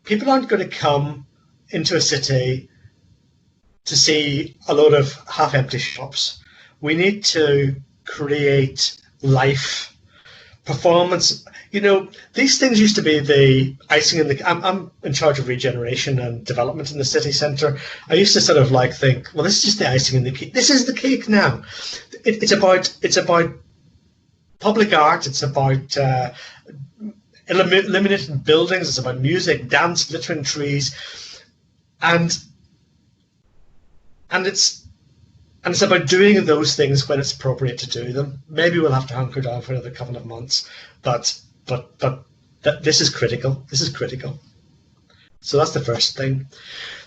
People aren't going to come into a city to see a load of half-empty shops. We need to create life, performance. These things used to be the icing in the. I'm in charge of regeneration and development in the city centre. I used to sort of think, well, this is just the icing in the cake. This is the cake now. It's about public art. It's about illuminated buildings. It's about music, dance, glittering trees, and it's about doing those things when it's appropriate to do them. Maybe we'll have to hunker down for another couple of months, but this is critical. This is critical. So that's the first thing.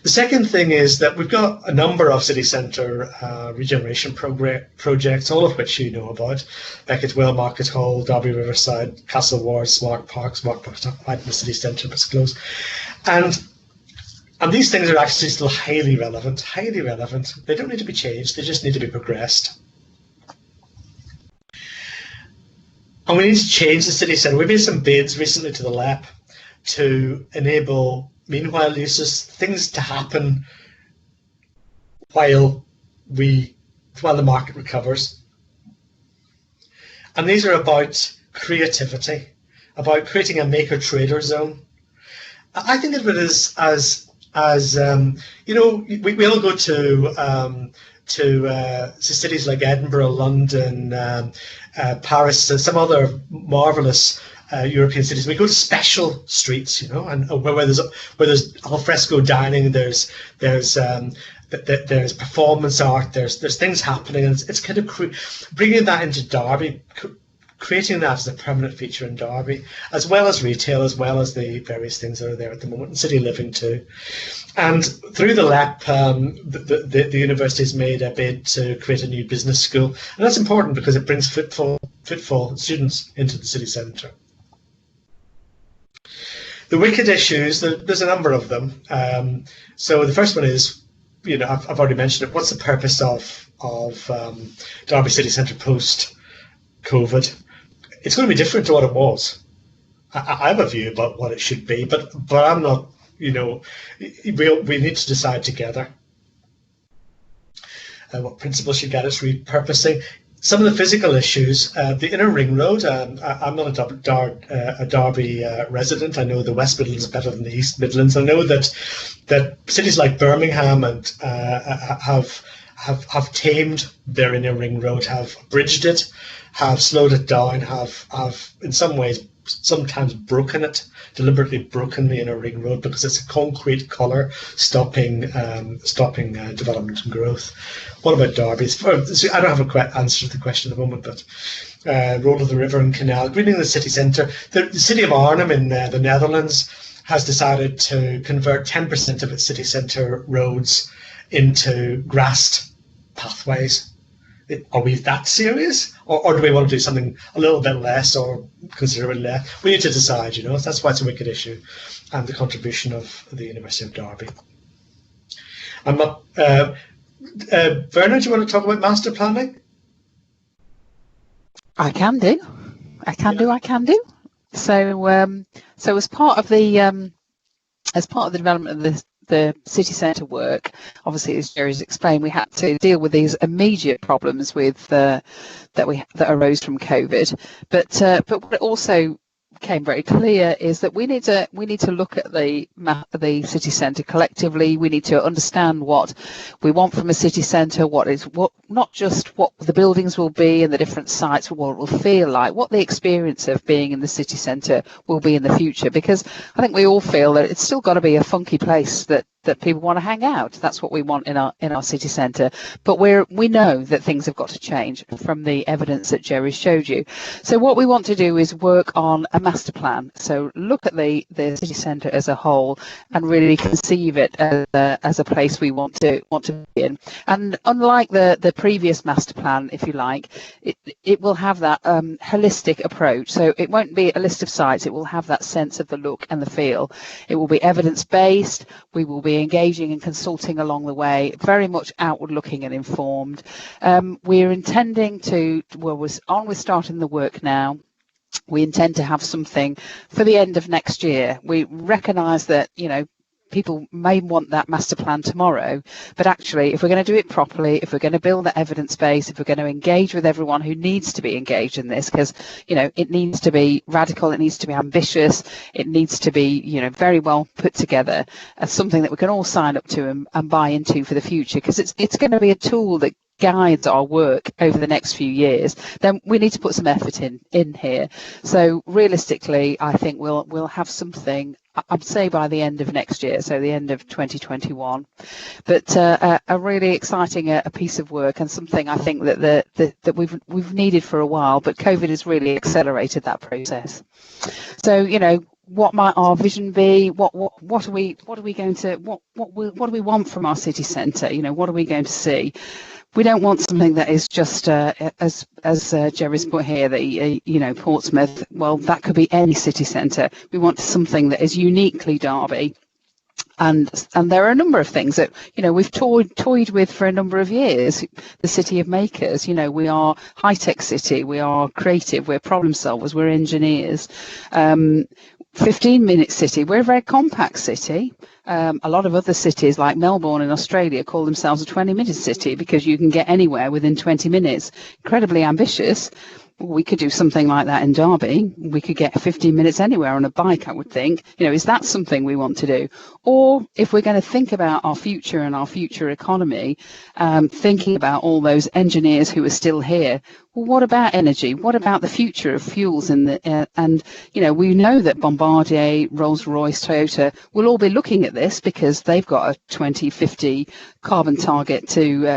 The second thing is that we've got a number of city centre regeneration projects, all of which you know about. Beckett Well, Market Hall, Derby Riverside, Castle Ward, Smart Parks not right in the city centre, but it's close. And these things are actually still highly relevant, highly relevant. They don't need to be changed, they just need to be progressed. And we need to change the city centre. We made some bids recently to the LEP to enable meanwhile uses, things to happen while the market recovers. And these are about creativity, about creating a maker-trader zone. I think of it as we all go to cities like Edinburgh, London, Paris, some other marvelous European cities. We go to special streets, and where there's al fresco dining, there's performance art, there's things happening, and it's kind of bringing that into Derby, creating that as a permanent feature in Derby, as well as retail, as well as the various things that are there at the moment, and city living too. And through the LEP, the university's made a bid to create a new business school, and that's important because it brings footfall students into the city centre. The wicked issues, there's a number of them. So the first one is, I've already mentioned it. What's the purpose of Derby City Centre post-COVID? It's going to be different to what it was. I have a view about what it should be, but I'm not. We need to decide together what principles should guide us repurposing. Some of the physical issues, the inner ring road. I'm not a Derby resident. I know the West Midlands better than the East Midlands. I know that cities like Birmingham and have tamed their inner ring road, have bridged it, have slowed it down, have in some ways sometimes broken it, deliberately broken the inner ring road because it's a concrete collar stopping development and growth. What about Derby? I don't have an answer to the question at the moment, but role of the river and canal, greening the city centre. The city of Arnhem in the Netherlands has decided to convert 10% of its city centre roads into grassed pathways. Are we that serious? Or do we want to do something a little bit less or considerably less? We need to decide, That's why it's a wicked issue, and the contribution of the University of Derby. Bernard, do you want to talk about master planning? I can do. So, as part of the development of the city centre work, obviously, as Jerry's explained, we had to deal with these immediate problems with that arose from COVID. But what it also became very clear is that we need to look at the city centre collectively. We need to understand what we want from a city centre, not just what the buildings will be and the different sites, what it will feel like, what the experience of being in the city centre will be in the future. Because I think we all feel that it's still got to be a funky place that people want to hang out. That's what we want in our city centre. But we know that things have got to change from the evidence that Jerry showed you. So what we want to do is work on a master plan. So look at the city centre as a whole and really conceive it as a place we want to be in. And unlike the previous master plan, if you like, it will have that holistic approach. So it won't be a list of sites. It will have that sense of the look and the feel. It will be evidence-based. We will be engaging and consulting along the way, very much outward looking and informed. We're intending we're starting the work now. We intend to have something for the end of next year. We recognise that, people may want that master plan tomorrow, but actually, if we're going to do it properly, if we're going to build that evidence base, if we're going to engage with everyone who needs to be engaged in this, because, it needs to be radical, it needs to be ambitious, it needs to be, very well put together as something that we can all sign up to and buy into for the future, because it's going to be a tool that guides our work over the next few years. Then we need to put some effort in here. So realistically, I think we'll have something, I'd say, by the end of next year, so the end of 2021. But a really exciting a piece of work, and something I think that we've needed for a while, but COVID has really accelerated that process. So what might our vision be? What do we want from our city centre? What are we going to see? We don't want something that is just as Jerry's put here, that Portsmouth. Well, that could be any city centre. We want something that is uniquely Derby. And there are a number of things that we've toyed with for a number of years. The city of makers. We are high-tech city. We are creative. We're problem solvers. We're engineers. 15-minute city. We're a very compact city. A lot of other cities like Melbourne in Australia call themselves a 20-minute city because you can get anywhere within 20 minutes. Incredibly ambitious. We could do something like that in Derby. We could get 15 minutes anywhere on a bike, I would think. Is that something we want to do? Or if we're going to think about our future and our future economy, thinking about all those engineers who are still here, well, what about energy? What about the future of fuels? We know that Bombardier, Rolls-Royce, Toyota will all be looking at this because they've got a 2050 carbon target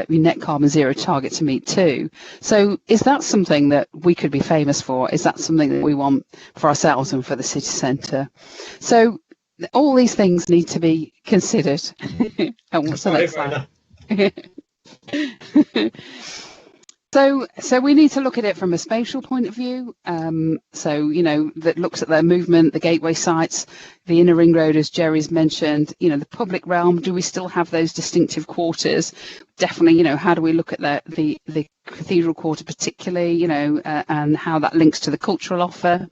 net carbon zero target to meet too. So is that something that we could be famous for? Is that something that we want for ourselves and for the city centre? So all these things need to be considered. And what's the next slide? So we need to look at it from a spatial point of view. That looks at their movement, the gateway sites, the inner ring road, as Jerry's mentioned, the public realm. Do we still have those distinctive quarters? Definitely, how do we look at the cathedral quarter particularly, and how that links to the cultural offer.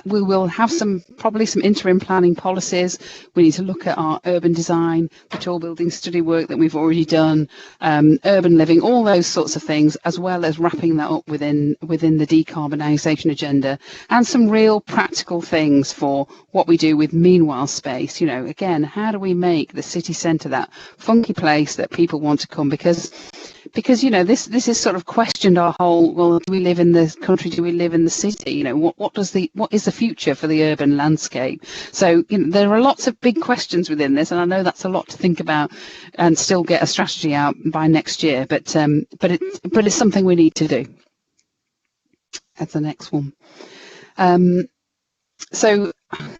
We will have probably some interim planning policies. We need to look at our urban design, the tall building study work that we've already done, urban living, all those sorts of things, as well as wrapping that up within the decarbonisation agenda, and some real practical things for what we do with meanwhile space. Again, how do we make the city centre that funky place that people want to to come, because you know, this has sort of questioned our whole, well, do we live in the country, do we live in the city, you know, what is the future for the urban landscape? So, you know, there are lots of big questions within this, and I know that's a lot to think about and still get a strategy out by next year, but it's something we need to do. That's the next one. So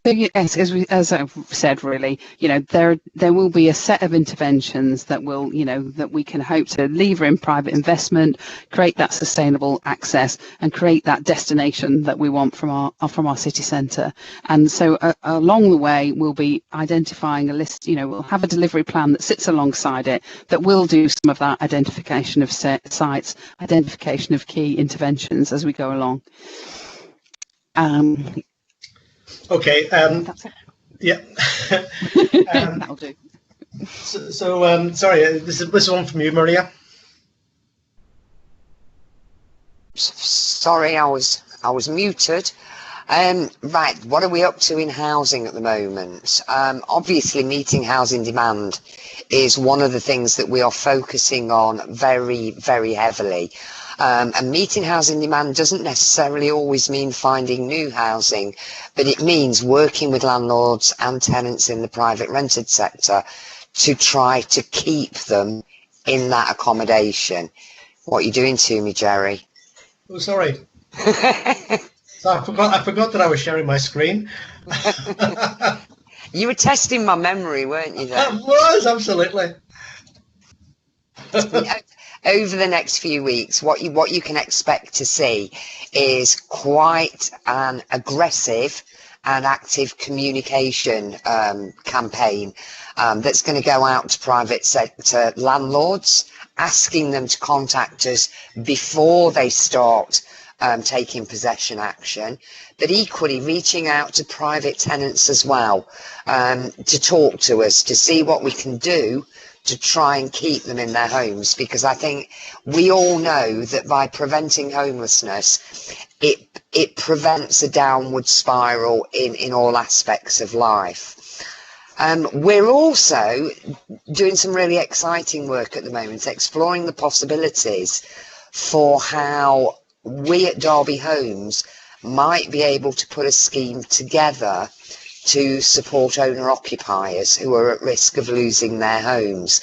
yes, as I've said, really, you know, there will be a set of interventions that will, you know, that we can hope to lever in private investment, create that sustainable access, and create that destination that we want from our city centre. And so along the way, we'll be identifying a list. You know, we'll have a delivery plan that sits alongside it that will do some of that identification of sites, identification of key interventions as we go along. Okay. That's it. Yeah. That'll do. So sorry, this is one from you, Maria. Sorry, I was muted. Right, what are we up to in housing at the moment? Obviously, meeting housing demand is one of the things that we are focusing on very, very heavily. And meeting housing demand doesn't necessarily always mean finding new housing, but it means working with landlords and tenants in the private rented sector to try to keep them in that accommodation. What are you doing to me, Jerry? Oh, sorry. So I forgot that I was sharing my screen. You were testing my memory, weren't you? Then? I was, absolutely. Over the next few weeks, what you can expect to see is quite an aggressive and active communication campaign that's going to go out to private sector landlords, asking them to contact us before they start taking possession action, but equally reaching out to private tenants as well, to talk to us, to see what we can do to try and keep them in their homes, because I think we all know that by preventing homelessness, it prevents a downward spiral in all aspects of life. We're also doing some really exciting work at the moment, exploring the possibilities for how we at Derby Homes might be able to put a scheme together to support owner-occupiers who are at risk of losing their homes.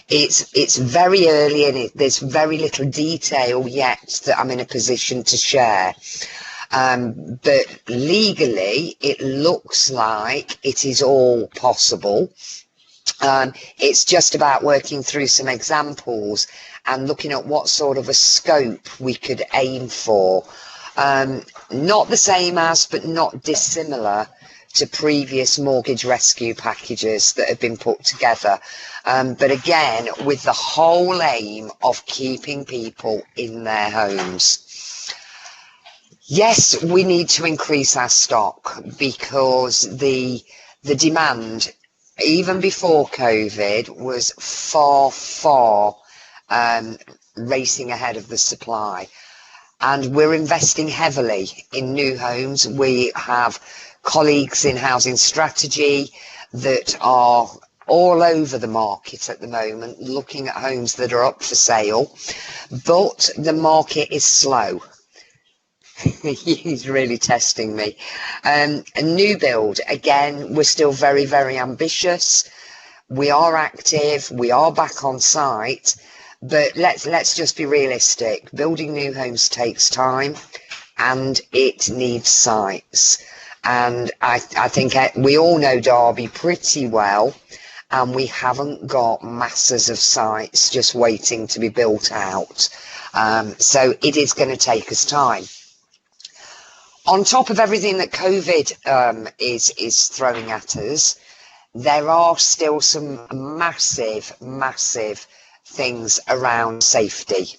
It's very early and there's very little detail yet that I'm in a position to share. But legally, it looks like it is all possible. It's just about working through some examples and looking at what sort of a scope we could aim for. Not the same as, but not dissimilar to previous mortgage rescue packages that have been put together. But again, with the whole aim of keeping people in their homes. Yes, we need to increase our stock because the demand, even before COVID, was far racing ahead of the supply. And we're investing heavily in new homes. We have colleagues in housing strategy that are all over the market at the moment, looking at homes that are up for sale, but the market is slow. He's really testing me. A new build, again, we're still very, very ambitious. We are active, we are back on site, but let's just be realistic. Building new homes takes time and it needs sites. And I think we all know Derby pretty well, and we haven't got masses of sites just waiting to be built out. So it is going to take us time. On top of everything that COVID is throwing at us, there are still some massive things around safety.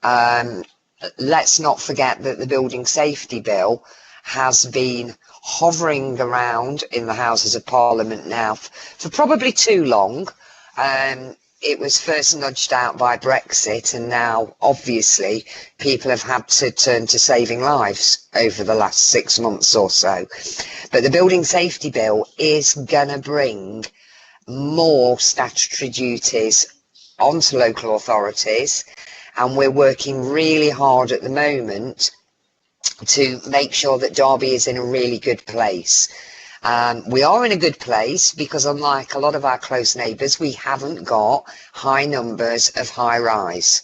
Let's not forget that the Building Safety Bill has been hovering around in the Houses of Parliament now for probably too long. It was first nudged out by Brexit, and now obviously people have had to turn to saving lives over the last 6 months or so. But the Building Safety Bill is going to bring more statutory duties onto local authorities, and we're working really hard at the moment to make sure that Derby is in a really good place. We are in a good place because, unlike a lot of our close neighbours, we haven't got high numbers of high rise.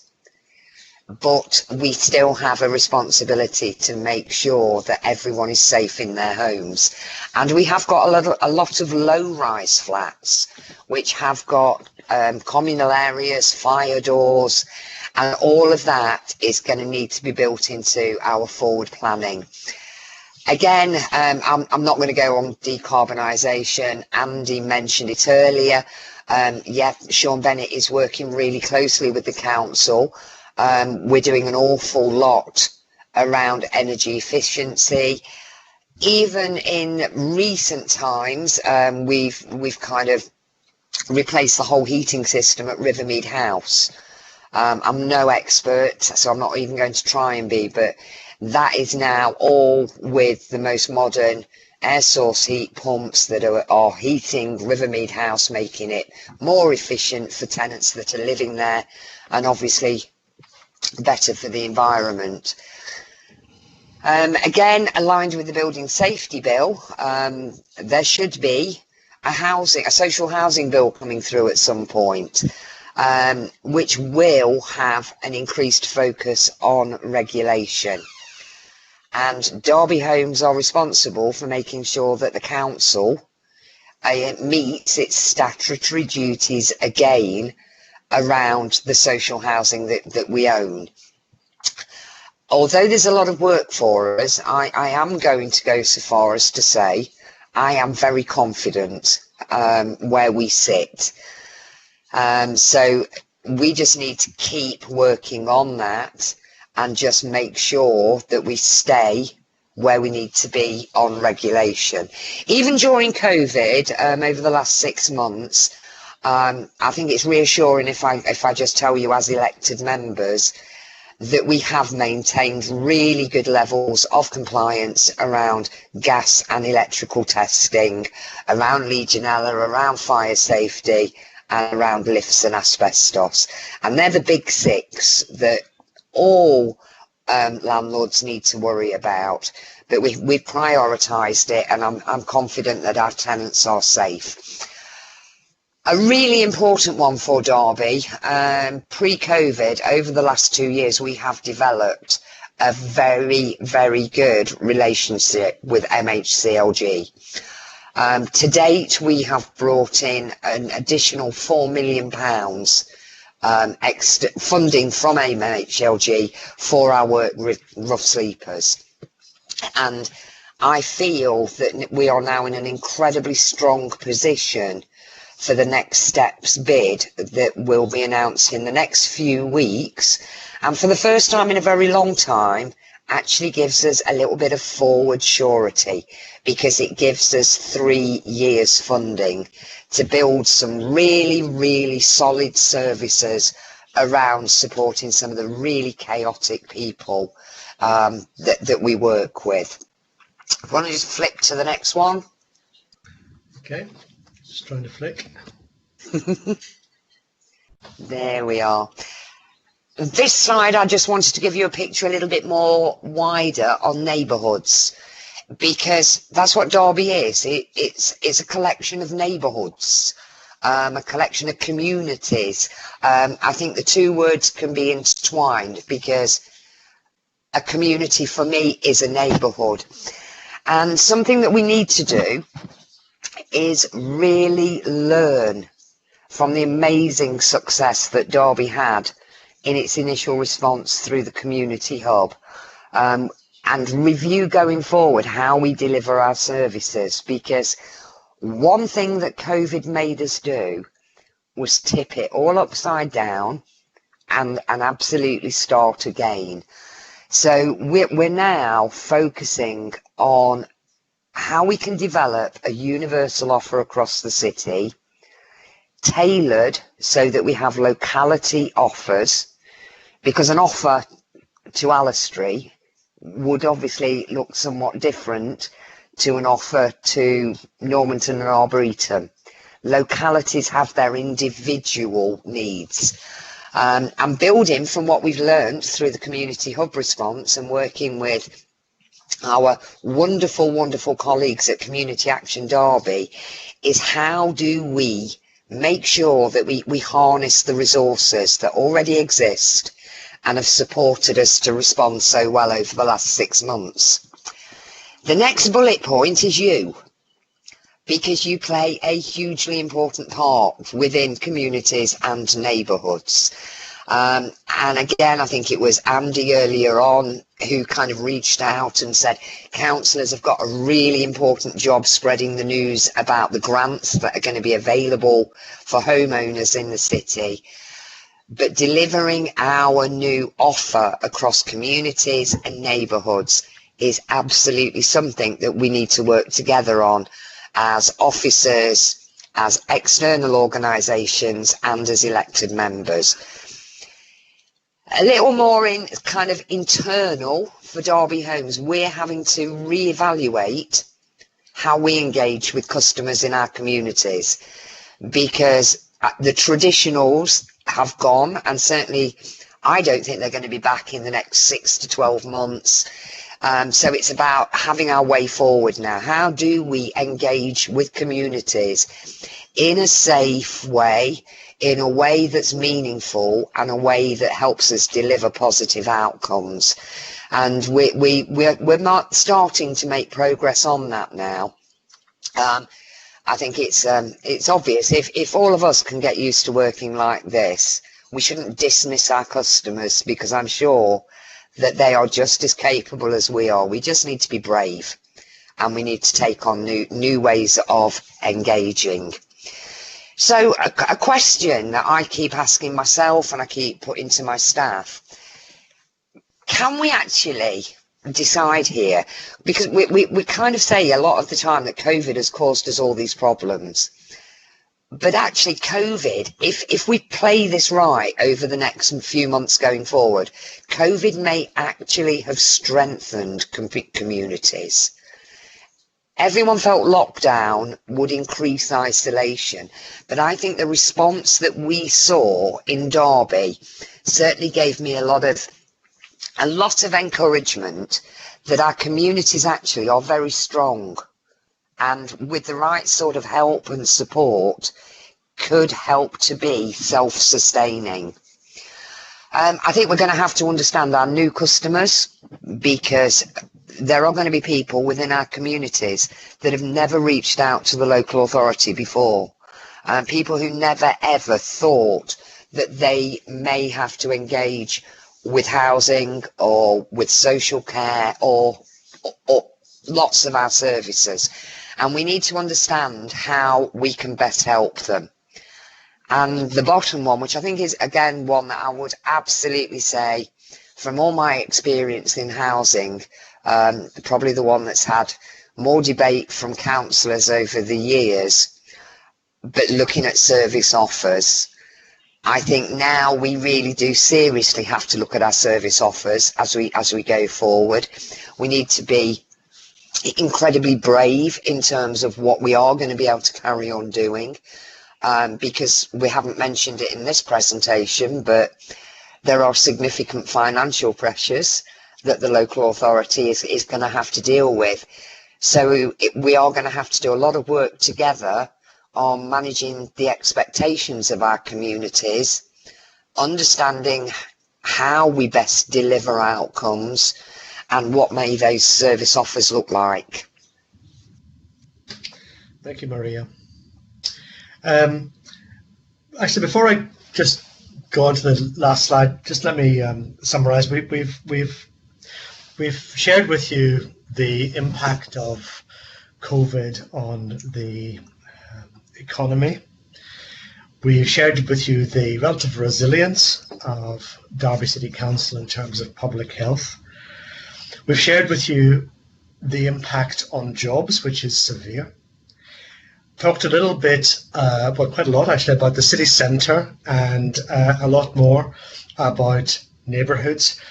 But we still have a responsibility to make sure that everyone is safe in their homes. And we have got a lot of low-rise flats, which have got communal areas, fire doors, and all of that is going to need to be built into our forward planning. Again, I'm not going to go on decarbonisation. Andy mentioned it earlier. Yeah, Sean Bennett is working really closely with the council. We're doing an awful lot around energy efficiency. Even in recent times, we've kind of replaced the whole heating system at Rivermead House. I'm no expert, so I'm not even going to try and be, but that is now all with the most modern air source heat pumps that are heating Rivermead House, making it more efficient for tenants that are living there, and obviously better for the environment. Again, aligned with the building safety bill, there should be a social housing bill coming through at some point, which will have an increased focus on regulation. And Derby Homes are responsible for making sure that the council meets its statutory duties again around the social housing that we own. Although there's a lot of work for us, I am going to go so far as to say I am very confident where we sit. So we just need to keep working on that and just make sure that we stay where we need to be on regulation. Even during COVID, over the last 6 months, I think it's reassuring if I just tell you as elected members that we have maintained really good levels of compliance around gas and electrical testing, around Legionella, around fire safety, and around lifts and asbestos. And they're the big 6 that all landlords need to worry about. But we've prioritised it, and I'm confident that our tenants are safe. A really important one for Derby, pre-COVID, over the last 2 years, we have developed a very, very good relationship with MHCLG. To date, we have brought in an additional £4 million extra funding from MHCLG for our work with rough sleepers. And I feel that we are now in an incredibly strong position for the next steps bid that will be announced in the next few weeks, and for the first time in a very long time actually gives us a little bit of forward surety, because it gives us 3 years funding to build some really solid services around supporting some of the really chaotic people that we work with. I want to just flip to the next one. Okay. Just trying to flick. There we are. This slide, I just wanted to give you a picture a little bit more wider on neighbourhoods, because that's what Derby is. It's a collection of neighbourhoods, a collection of communities. I think the 2 words can be intertwined, because a community for me is a neighbourhood. And something that we need to do is really learn from the amazing success that Derby had in its initial response through the community hub, and review going forward how we deliver our services, because one thing that COVID made us do was tip it all upside down and absolutely start again. So we're now focusing on how we can develop a universal offer across the city, tailored so that we have locality offers, because an offer to Allestree would obviously look somewhat different to an offer to Normanton and Arboretum. localities have their individual needs. And building from what we've learned through the community hub response and working with our wonderful, wonderful colleagues at Community Action Derby, is how do we make sure that we harness the resources that already exist and have supported us to respond so well over the last 6 months. The next bullet point is you, because you play a hugely important part within communities and neighbourhoods. And again, I think it was Andy earlier on who kind of reached out and said councillors have got a really important job spreading the news about the grants that are going to be available for homeowners in the city. But delivering our new offer across communities and neighbourhoods is absolutely something that we need to work together on as officers, as external organisations and as elected members. A little more in kind of internal for Derby Homes, we're having to reevaluate how we engage with customers in our communities, because the traditionals have gone, and certainly I don't think they're going to be back in the next 6 to 12 months. So it's about having our way forward now. How do we engage with communities in a safe way, in a way that's meaningful, and a way that helps us deliver positive outcomes? And we're not starting to make progress on that now. I think it's obvious. If all of us can get used to working like this, we shouldn't dismiss our customers, because I'm sure that they are just as capable as we are. We just need to be brave, and we need to take on new ways of engaging. So a question that I keep asking myself and I keep putting to my staff: can we actually decide here? Because we kind of say a lot of the time that COVID has caused us all these problems. But actually COVID, if we play this right over the next few months going forward, COVID may actually have strengthened communities. Everyone felt lockdown would increase isolation, but I think the response that we saw in Derby certainly gave me a lot of encouragement that our communities actually are very strong, and with the right sort of help and support could help to be self-sustaining. I think we're going to have to understand our new customers, because there are going to be people within our communities that have never reached out to the local authority before, people who never ever thought that they may have to engage with housing or with social care or lots of our services, and we need to understand how we can best help them. And the bottom one, which I think is again one that I would absolutely say, from all my experience in housing, probably the one that's had more debate from councillors over the years, but looking at service offers, I think now we really do seriously have to look at our service offers as we go forward. We need to be incredibly brave in terms of what we are going to be able to carry on doing, because we haven't mentioned it in this presentation, but there are significant financial pressures that the local authority is going to have to deal with. So we are going to have to do a lot of work together on managing the expectations of our communities, understanding how we best deliver outcomes, and what may those service offers look like. Thank you, Maria. Actually, before I just go on to the last slide, just let me summarize. We've shared with you the impact of COVID on the economy. We've shared with you the relative resilience of Derby City Council in terms of public health. We've shared with you the impact on jobs, which is severe. Talked a little bit, well, quite a lot actually, about the city centre, and a lot more about neighbourhoods.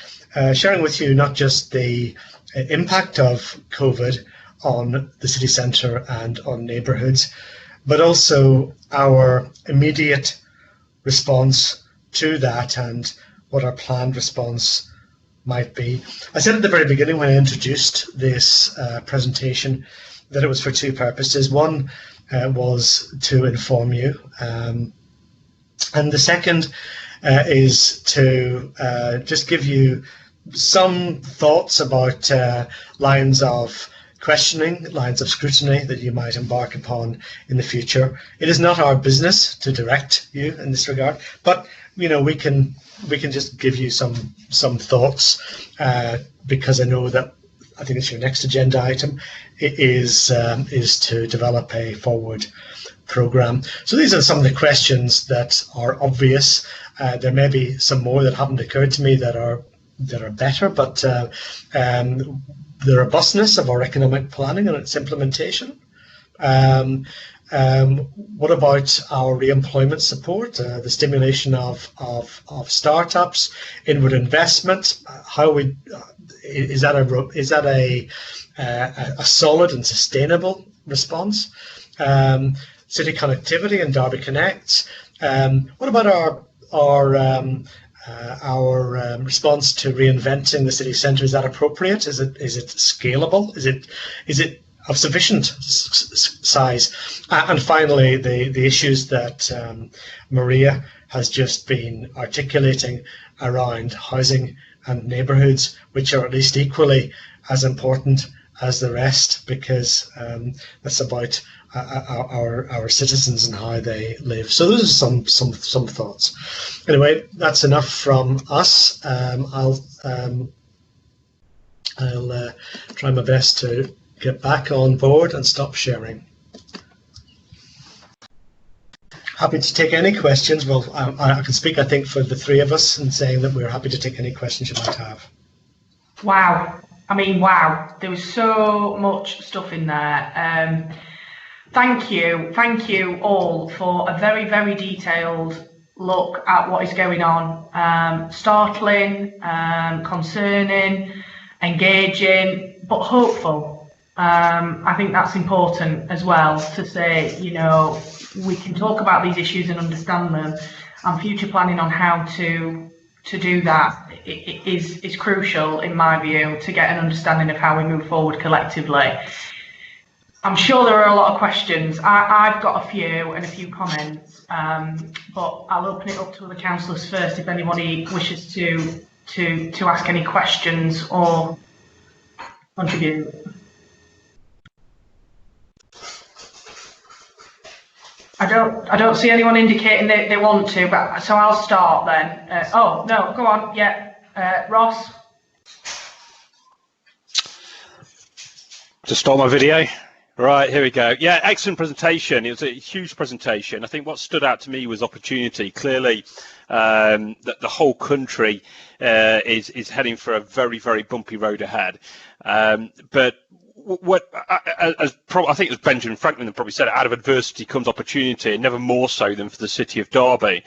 Sharing with you not just the impact of COVID on the city centre and on neighbourhoods, but also our immediate response to that and what our planned response might be. I said at the very beginning when I introduced this presentation that it was for two purposes. One was to inform you, and the second is to just give you some thoughts about lines of questioning, lines of scrutiny that you might embark upon in the future. It is not our business to direct you in this regard, but we can just give you some thoughts because I know that I think it's your next agenda item. It is to develop a forward program. So these are some of the questions that are obvious. There may be some more that haven't occurred to me that are better, but the robustness of our economic planning and its implementation. What about our re-employment support, the stimulation of startups, inward investment? How is that a solid and sustainable response? City connectivity and Derby Connect. What about our response to reinventing the city centre? Is that appropriate? Is it scalable? Is it of sufficient size? And finally, the issues that Maria has just been articulating around housing and neighbourhoods, which are at least equally as important as the rest, because that's about our citizens and how they live. So those are some thoughts. Anyway, that's enough from us. I'll try my best to get back on board and stop sharing. Happy to take any questions. Well, I can speak, I think, for the three of us in saying that we're happy to take any questions you might have. Wow. I mean, wow. There was so much stuff in there. Thank you all for a very, very detailed look at what is going on. Startling, concerning, engaging, but hopeful. I think that's important as well to say, we can talk about these issues and understand them, and future planning on how to do that is crucial, in my view, to get an understanding of how we move forward collectively. I'm sure there are a lot of questions. I've got a few and a few comments, but I'll open it up to other councillors first if anybody wishes to ask any questions or contribute. I don't see anyone indicating they want to, but so I'll start then. Oh no, go on. Yeah, Ross. To start my video. Right, here we go. Yeah, excellent presentation. It was a huge presentation. I think what stood out to me was opportunity. Clearly, that the whole country is heading for a very, very bumpy road ahead. But what I think it was Benjamin Franklin that probably said, out of adversity comes opportunity, and never more so than for the city of Derby.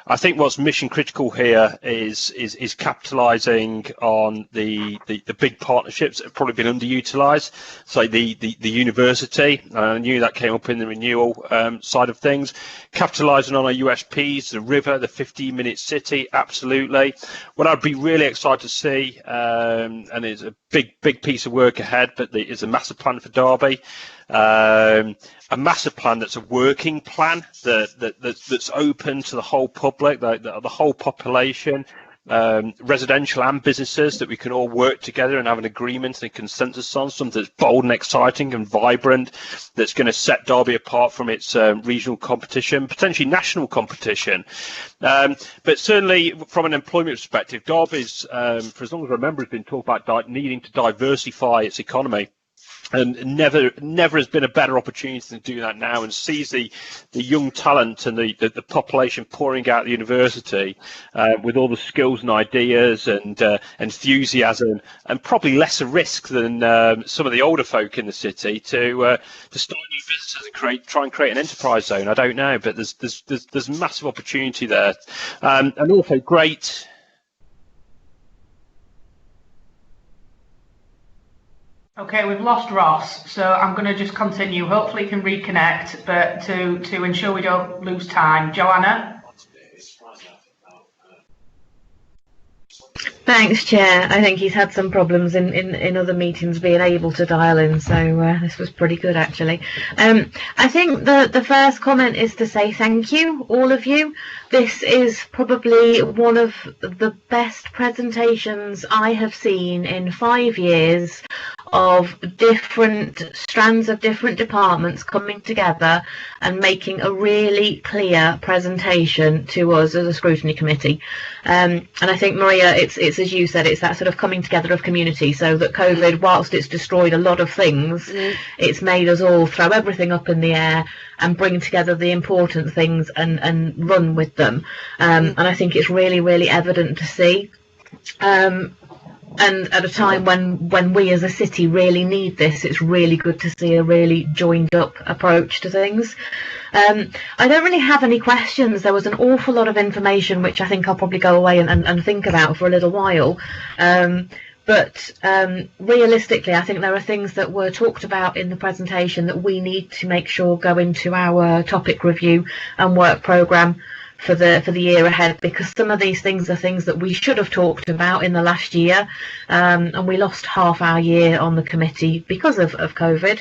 I think what's mission critical here is capitalising on the big partnerships that have probably been underutilised. So the university, I knew that came up in the renewal side of things. Capitalising on our USPs, the river, the 15-minute city, absolutely. What I'd be really excited to see, and it's a big piece of work ahead, but it's a massive plan for Derby. A massive plan that's a working plan that's open to the whole public, the whole population, residential and businesses, that we can all work together and have an agreement and a consensus on something that's bold and exciting and vibrant, that's going to set Derby apart from its regional competition, potentially national competition. But certainly from an employment perspective, Derby's, for as long as I remember, has been talked about needing to diversify its economy. And never has been a better opportunity to do that now, and seize the young talent and the population pouring out of the university with all the skills and ideas and enthusiasm, and probably lesser risk than some of the older folk in the city to start new businesses and try and create an enterprise zone. I don't know, but there's massive opportunity there, and also great. Okay, we've lost Ross, so I'm going to just continue. Hopefully he can reconnect, but to ensure we don't lose time. Joanna? Thanks, Chair. I think he's had some problems in other meetings being able to dial in, so this was pretty good, actually. I think the first comment is to say thank you, all of you. This is probably one of the best presentations I have seen in 5 years of different strands of different departments coming together and making a really clear presentation to us as a scrutiny committee. And I think, Maria, it's as you said, it's that sort of coming together of community, so that COVID, whilst it's destroyed a lot of things, it's made us all throw everything up in the air and bring together the important things and run with them. And I think it's really, really evident to see. And at a time when we as a city really need this, it's really good to see a really joined up approach to things. I don't really have any questions. There was an awful lot of information which I think I'll probably go away and think about for a little while. But realistically, I think there are things that were talked about in the presentation that we need to make sure go into our topic review and work programme for the year ahead, because some of these things are things that we should have talked about in the last year, and we lost half our year on the committee because of COVID,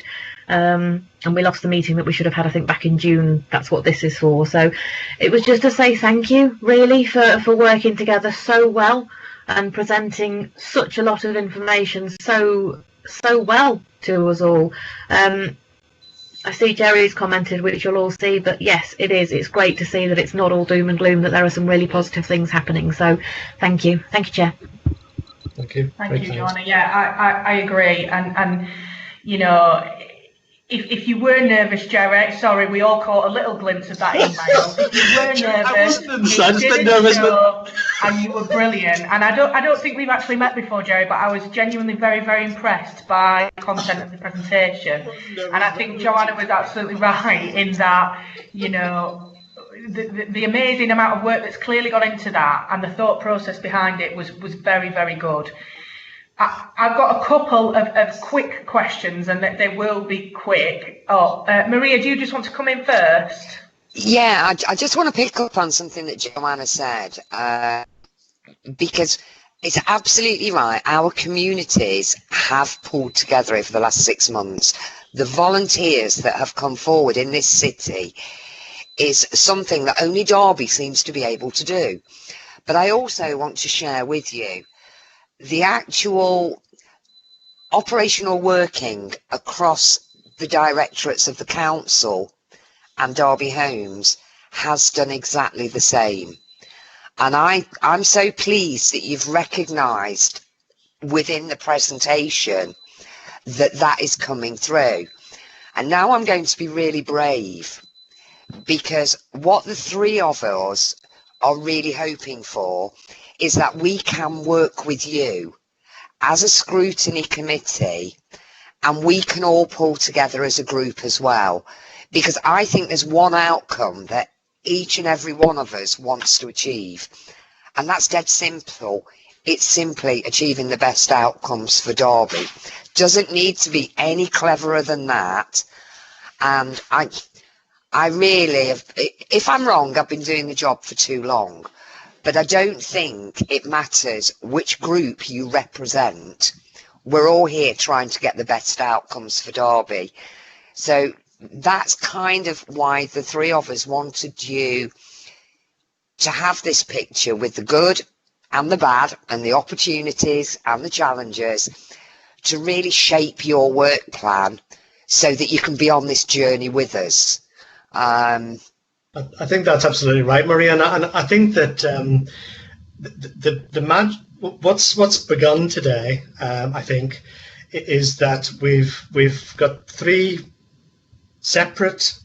and we lost the meeting that we should have had, I think, back in June. That's what this is for. So it was just to say thank you, really, for working together so well and presenting such a lot of information so well to us all. I see Jerry's commented, which you'll all see, but yes, it is. It's great to see that it's not all doom and gloom, that there are some really positive things happening. So thank you. Thank you, Chair. Thank you. Thank you, Joanna. Yeah, I agree. And you know, if you were nervous, Jerry, sorry, we all caught a little glimpse of that email. If you were nervous, I wasn't incensed, but nervous, but... and you were brilliant. And I don't think we've actually met before, Jerry, but I was genuinely very, very impressed by the content of the presentation. And I think Joanna was absolutely right in that, you know, the amazing amount of work that's clearly gone into that, and the thought process behind it was very, very good. I've got a couple of quick questions, and they will be quick. Maria, do you just want to come in first? Yeah, I just want to pick up on something that Joanna said, because it's absolutely right. Our communities have pulled together over the last 6 months. The volunteers that have come forward in this city is something that only Derby seems to be able to do. But I also want to share with you the actual operational working across the directorates of the council and Derby Homes has done exactly the same. And I'm so pleased that you've recognised within the presentation that is coming through. And now I'm going to be really brave, because what the three of us are really hoping for is that we can work with you as a scrutiny committee, and we can all pull together as a group as well, because I think there's one outcome that each and every one of us wants to achieve, and that's dead simple. It's simply achieving the best outcomes for Derby. Doesn't need to be any cleverer than that. And I really have, if I'm wrong, I've been doing the job for too long. But I don't think it matters which group you represent. We're all here trying to get the best outcomes for Derby. So that's kind of why the three of us wanted you to have this picture with the good and the bad and the opportunities and the challenges, to really shape your work plan so that you can be on this journey with us. I think that's absolutely right, Maria, and I think that what's begun today, I think, is that we've got three separate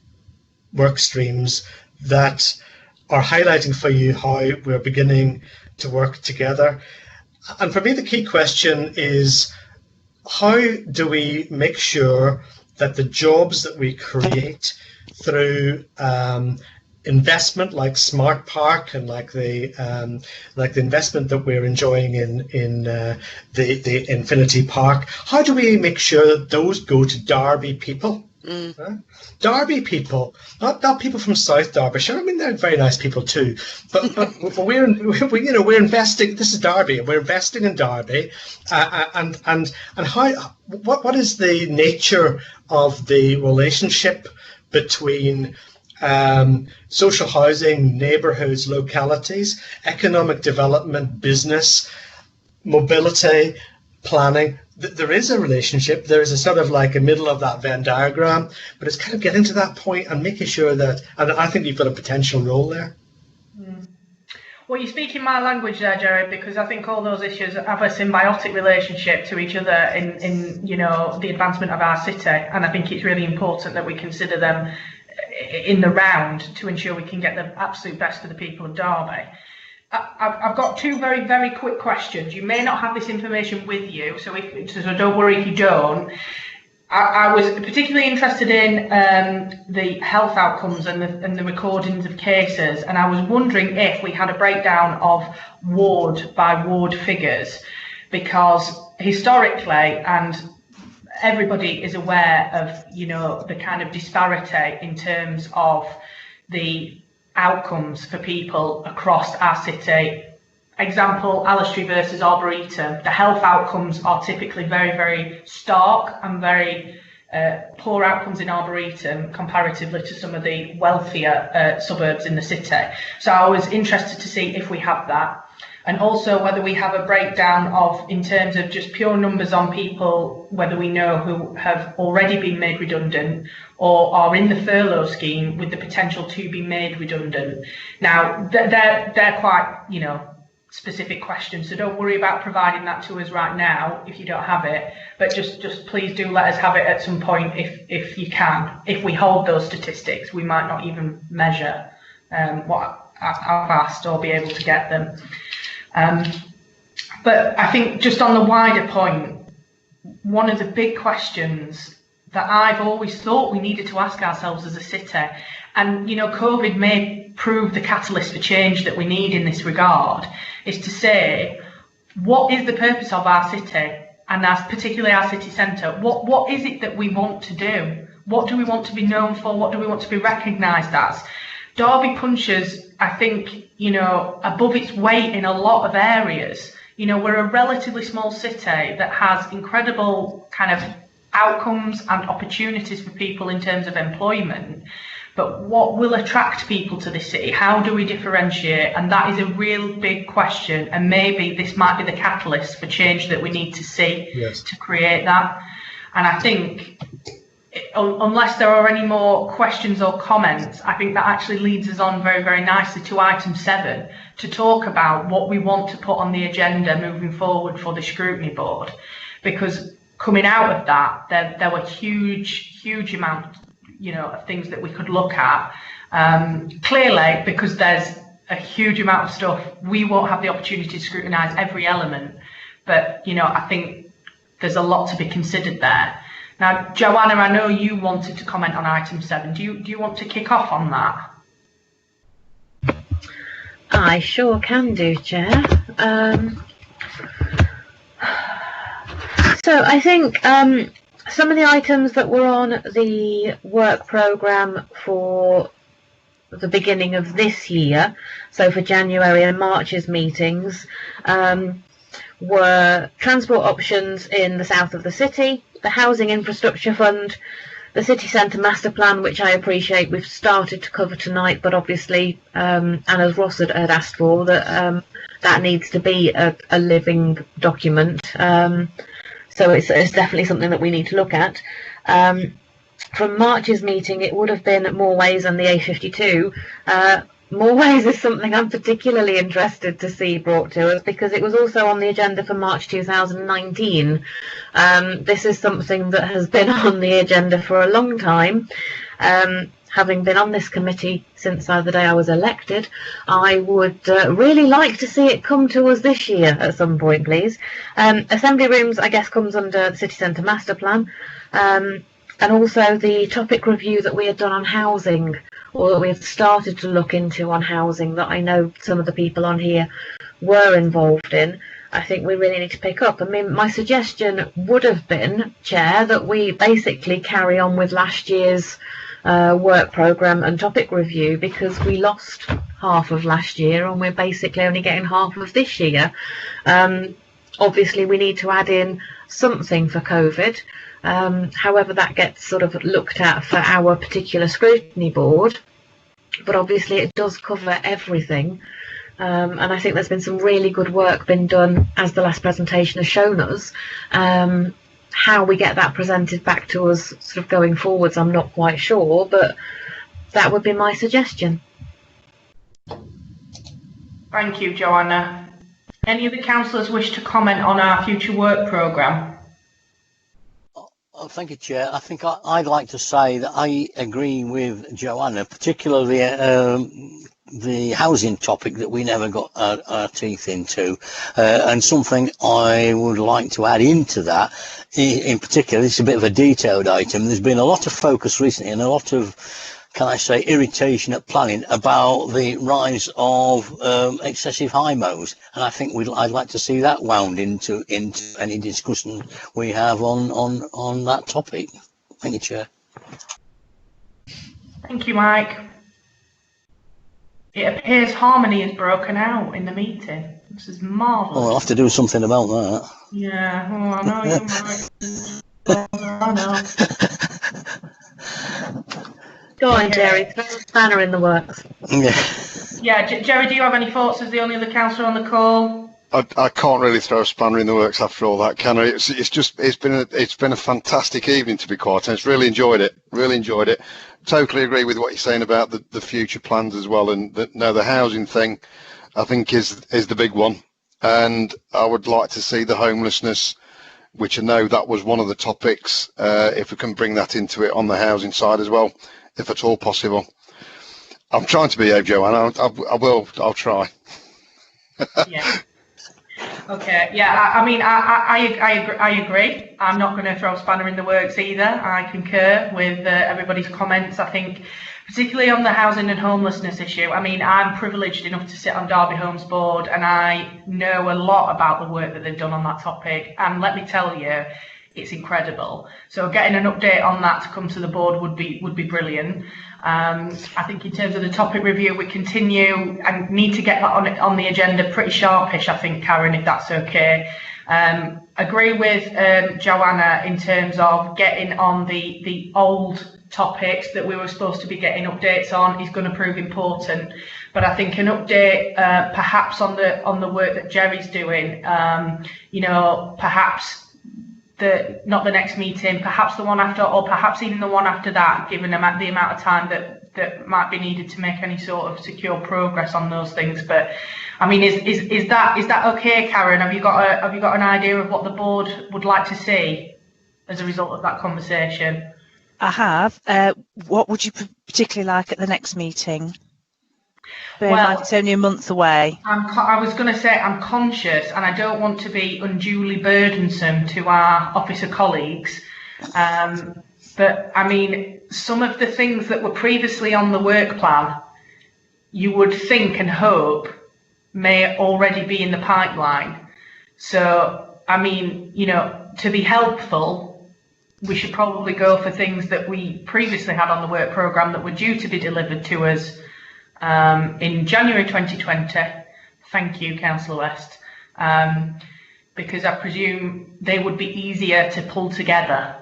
work streams that are highlighting for you how we're beginning to work together. And for me, the key question is, how do we make sure that the jobs that we create through investment like Smart Park and like the investment that we're enjoying in the Infinity Park, how do we make sure that those go to Derby people? Derby people, not people from South Derbyshire. I mean, they're very nice people too, but we're investing. This is Derby. We're investing in Derby, and how what is the nature of the relationship between social housing, neighbourhoods, localities, economic development, business, mobility, planning? There is a relationship. There is a sort of like a middle of that Venn diagram, but it's kind of getting to that point and making sure that, and I think you've got a potential role there. Well, you're speaking my language there, Jerry, because I think all those issues have a symbiotic relationship to each other in the advancement of our city, and I think it's really important that we consider them in the round to ensure we can get the absolute best for the people of Derby. I've got two very, very quick questions. You may not have this information with you, so don't worry if you don't. I was particularly interested in the health outcomes and the recordings of cases, and I was wondering if we had a breakdown of ward by ward figures, because historically, and everybody is aware of the kind of disparity in terms of the outcomes for people across our city. Example, Allestree versus Arboretum. The health outcomes are typically very, very stark and very poor outcomes in Arboretum comparatively to some of the wealthier suburbs in the city. So I was interested to see if we have that, and also whether we have a breakdown of, in terms of just pure numbers on people, whether we know who have already been made redundant or are in the furlough scheme with the potential to be made redundant. Now, they're quite, specific questions, so don't worry about providing that to us right now if you don't have it, but just please do let us have it at some point if you can. If we hold those statistics, we might not even measure what I've asked or be able to get them. But I think just on the wider point, one of the big questions that I've always thought we needed to ask ourselves as a city, and COVID may prove the catalyst for change that we need in this regard, is to say, what is the purpose of our city, and particularly our city centre? What is it that we want to do? What do we want to be known for? What do we want to be recognised as? Derby punches, I think, above its weight in a lot of areas. We're a relatively small city that has incredible kind of outcomes and opportunities for people in terms of employment. But what will attract people to this city? How do we differentiate? And that is a real big question. And maybe this might be the catalyst for change that we need to see to create that. And I think, unless there are any more questions or comments, I think that actually leads us on very, very nicely to item 7, to talk about what we want to put on the agenda moving forward for the scrutiny board. Because coming out of that, there were huge amount of things that we could look at. Clearly, because there's a huge amount of stuff, we won't have the opportunity to scrutinise every element. But, I think there's a lot to be considered there. Now, Joanna, I know you wanted to comment on item 7. Do you want to kick off on that? I sure can do, Chair. So I think some of the items that were on the work programme for the beginning of this year, so for January and March's meetings, were transport options in the south of the city, the Housing Infrastructure Fund, the City Centre Master Plan, which I appreciate we've started to cover tonight, but obviously, and as Ross had asked for, that needs to be a living document. So it's definitely something that we need to look at. From March's meeting, it would have been more ways than the A52. More ways is something I'm particularly interested to see brought to us, because it was also on the agenda for March 2019. This is something that has been on the agenda for a long time. Having been on this committee since the day I was elected, I would really like to see it come to us this year at some point, please. Assembly rooms, I guess, comes under the City Centre Master Plan. And also the topic review that we had done on housing or that we've started to look into on housing that I know some of the people on here were involved in, I think we really need to pick up. I mean, my suggestion would have been, Chair, that we basically carry on with last year's work programme and topic review, because we lost half of last year and we're basically only getting half of this year. Obviously, we need to add in something for COVID. However, that gets sort of looked at for our particular scrutiny board. But obviously, it does cover everything. And I think there's been some really good work been done, as the last presentation has shown us. How we get that presented back to us sort of going forwards, I'm not quite sure, but that would be my suggestion. Thank you, Joanna. Any of the councillors wish to comment on our future work programme? Oh, thank you, Chair. I think I'd like to say that I agree with Joanna, particularly the housing topic that we never got our teeth into, and something I would like to add into that, in particular, this is a bit of a detailed item. There's been a lot of focus recently and a lot of, can I say, irritation at planning about the rise of excessive high mows, and I think I'd like to see that wound into any discussion we have on that topic. Thank you, Chair. Thank you, Mike. It appears harmony is broken out in the meeting. This is marvellous. Oh, I'll have to do something about that. Yeah, oh, I know you might. I know. Go on, Jerry, throw a spanner in the works. Yeah, Jerry, do you have any thoughts as the only other councillor on the call? I can't really throw a spanner in the works after all that, can I? It's been a fantastic evening, to be quite honest. Really enjoyed it. Totally agree with what you're saying about the future plans as well, and the housing thing, I think is the big one, and I would like to see the homelessness, which I know that was one of the topics, if we can bring that into it on the housing side as well, if at all possible. I'm trying to behave, Joanna. I'll try. Yeah. Okay. Yeah. I mean, I agree. I'm not going to throw a spanner in the works either. I concur with everybody's comments. I think, particularly on the housing and homelessness issue. I mean, I'm privileged enough to sit on Derby Homes Board, and I know a lot about the work that they've done on that topic. And let me tell you, it's incredible. So getting an update on that to come to the board would be brilliant. I think in terms of the topic review, we continue and need to get that on the agenda pretty sharpish, I think, Karen, if that's okay. Agree with Joanna in terms of getting on the old topics that we were supposed to be getting updates on is going to prove important. But I think an update perhaps on the work that Jerry's doing, perhaps not the next meeting, perhaps the one after, or perhaps even the one after that, given the amount of time that might be needed to make any sort of secure progress on those things. But I mean, is that okay, Karen? Have you got an idea of what the board would like to see as a result of that conversation? I have. What would you particularly like at the next meeting? Bear in mind it's only a month away. I was going to say I'm conscious, and I don't want to be unduly burdensome to our officer colleagues. But I mean, some of the things that were previously on the work plan, you would think and hope may already be in the pipeline. So, I mean, to be helpful, we should probably go for things that we previously had on the work programme that were due to be delivered to us in January 2020. Thank you, Councillor West, because I presume they would be easier to pull together.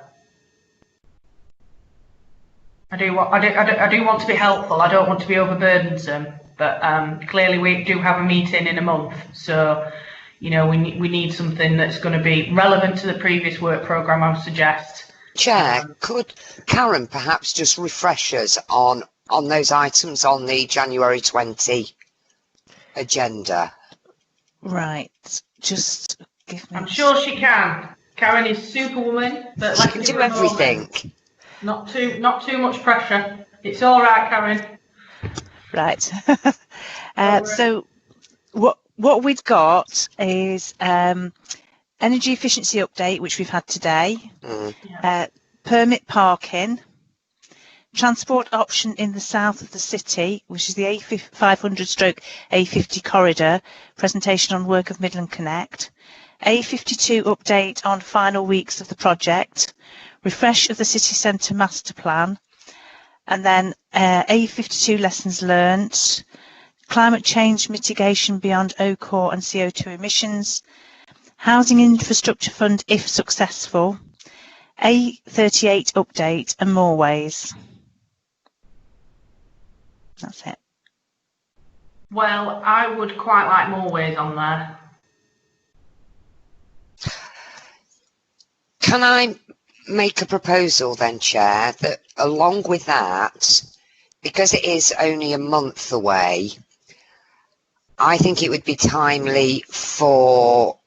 I do want to be helpful. I don't want to be overburdensome, but clearly we do have a meeting in a month, so we need something that's going to be relevant to the previous work programme, I would suggest. Chair, could Karen perhaps just refresh us on those items on the January 20 agenda? Right, just give me... I'm sure she can. Karen is superwoman, but she can do everything. Not too much pressure. It's all right, Karen. Right. So what we've got is energy efficiency update, which we've had today, permit parking, Transport option in the south of the city, which is the A500/A50 corridor, presentation on work of Midland Connect. A52 update on final weeks of the project, refresh of the city centre master plan, and then A52 lessons learnt, climate change mitigation beyond OCOR and CO2 emissions, housing infrastructure fund if successful, A38 update, and more ways. That's it. Well, I would quite like more ways on there. Can I make a proposal then, Chair, that along with that, because it is only a month away, I think it would be timely for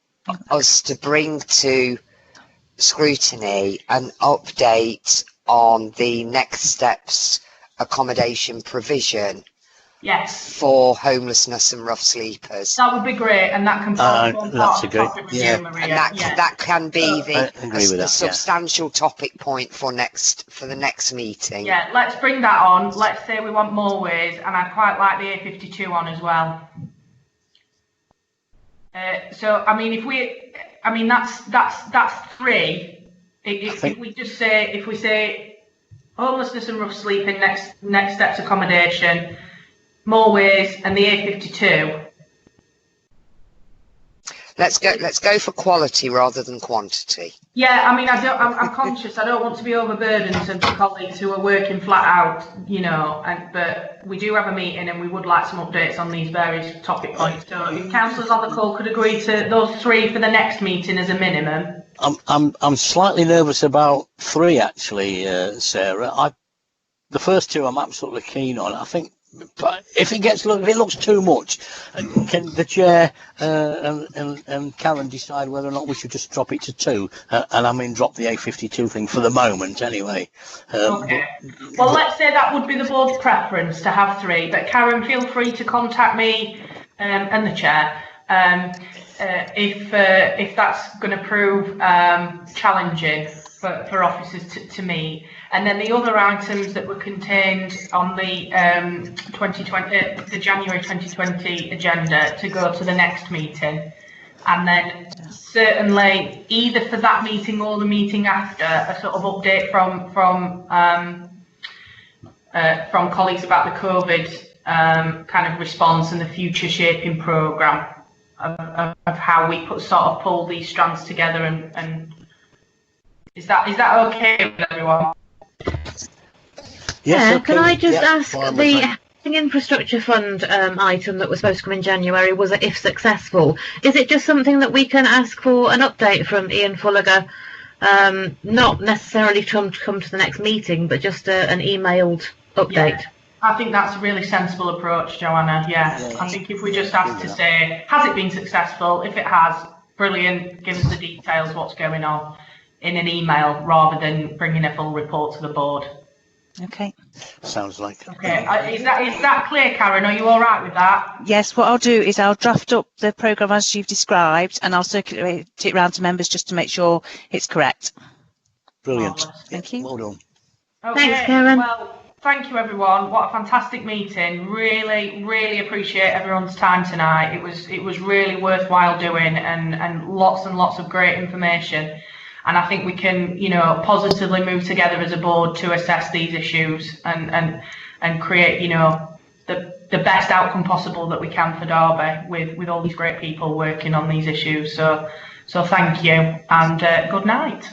us to bring to Scrutiny an update on the next steps accommodation provision. Yes. For homelessness and rough sleepers. That would be great, and that can form part that's of the a good, topic review, Maria. And that can be the substantial topic point for the next meeting. Yeah, let's bring that on. Let's say we want more ways, and I'd quite like the A52 on as well. So I mean, that's three. If we say homelessness and rough sleeping, next steps accommodation, more ways, and the A52. Let's go for quality rather than quantity. Yeah, I mean, I'm conscious. I don't want to be overburdened to colleagues who are working flat out, you know. But we do have a meeting, and we would like some updates on these various topic points. So, if councillors on the call could agree to those three for the next meeting as a minimum. I'm slightly nervous about three actually, Sarah. The first two I'm absolutely keen on. I think. But if it looks too much, can the chair and Karen decide whether or not we should just drop it to two? And I mean, drop the A52 thing for the moment, anyway. Okay. Well, let's say that would be the board's preference to have three. But Karen, feel free to contact me and the chair if that's going to prove challenging for officers to meet. And then the other items that were contained on the the January 2020 agenda to go to the next meeting, and then certainly either for that meeting or the meeting after, a sort of update from colleagues about the COVID kind of response and the future shaping programme of how we pull these strands together. And is that okay with everyone? Yes, can I just ask, the Housing Infrastructure Fund item that was supposed to come in January, was it if successful? Is it just something that we can ask for an update from Ian Fulliger, not necessarily to come to the next meeting, but just an emailed update? Yeah, I think that's a really sensible approach, Joanna. Yeah, I think if we just ask to say, has it been successful? If it has, brilliant, give us the details, what's going on, in an email rather than bringing a full report to the board. Okay. Sounds like. Okay. Is that clear, Karen? Are you all right with that? Yes. What I'll do is I'll draft up the programme as you've described, and I'll circulate it round to members just to make sure it's correct. Brilliant. Thank you. Well done. Okay. Thanks, Karen. Well, thank you, everyone. What a fantastic meeting. Really, really appreciate everyone's time tonight. It was really worthwhile doing, and lots of great information. And I think we can, positively move together as a board to assess these issues and create, the best outcome possible that we can for Derby with all these great people working on these issues. So thank you, and good night.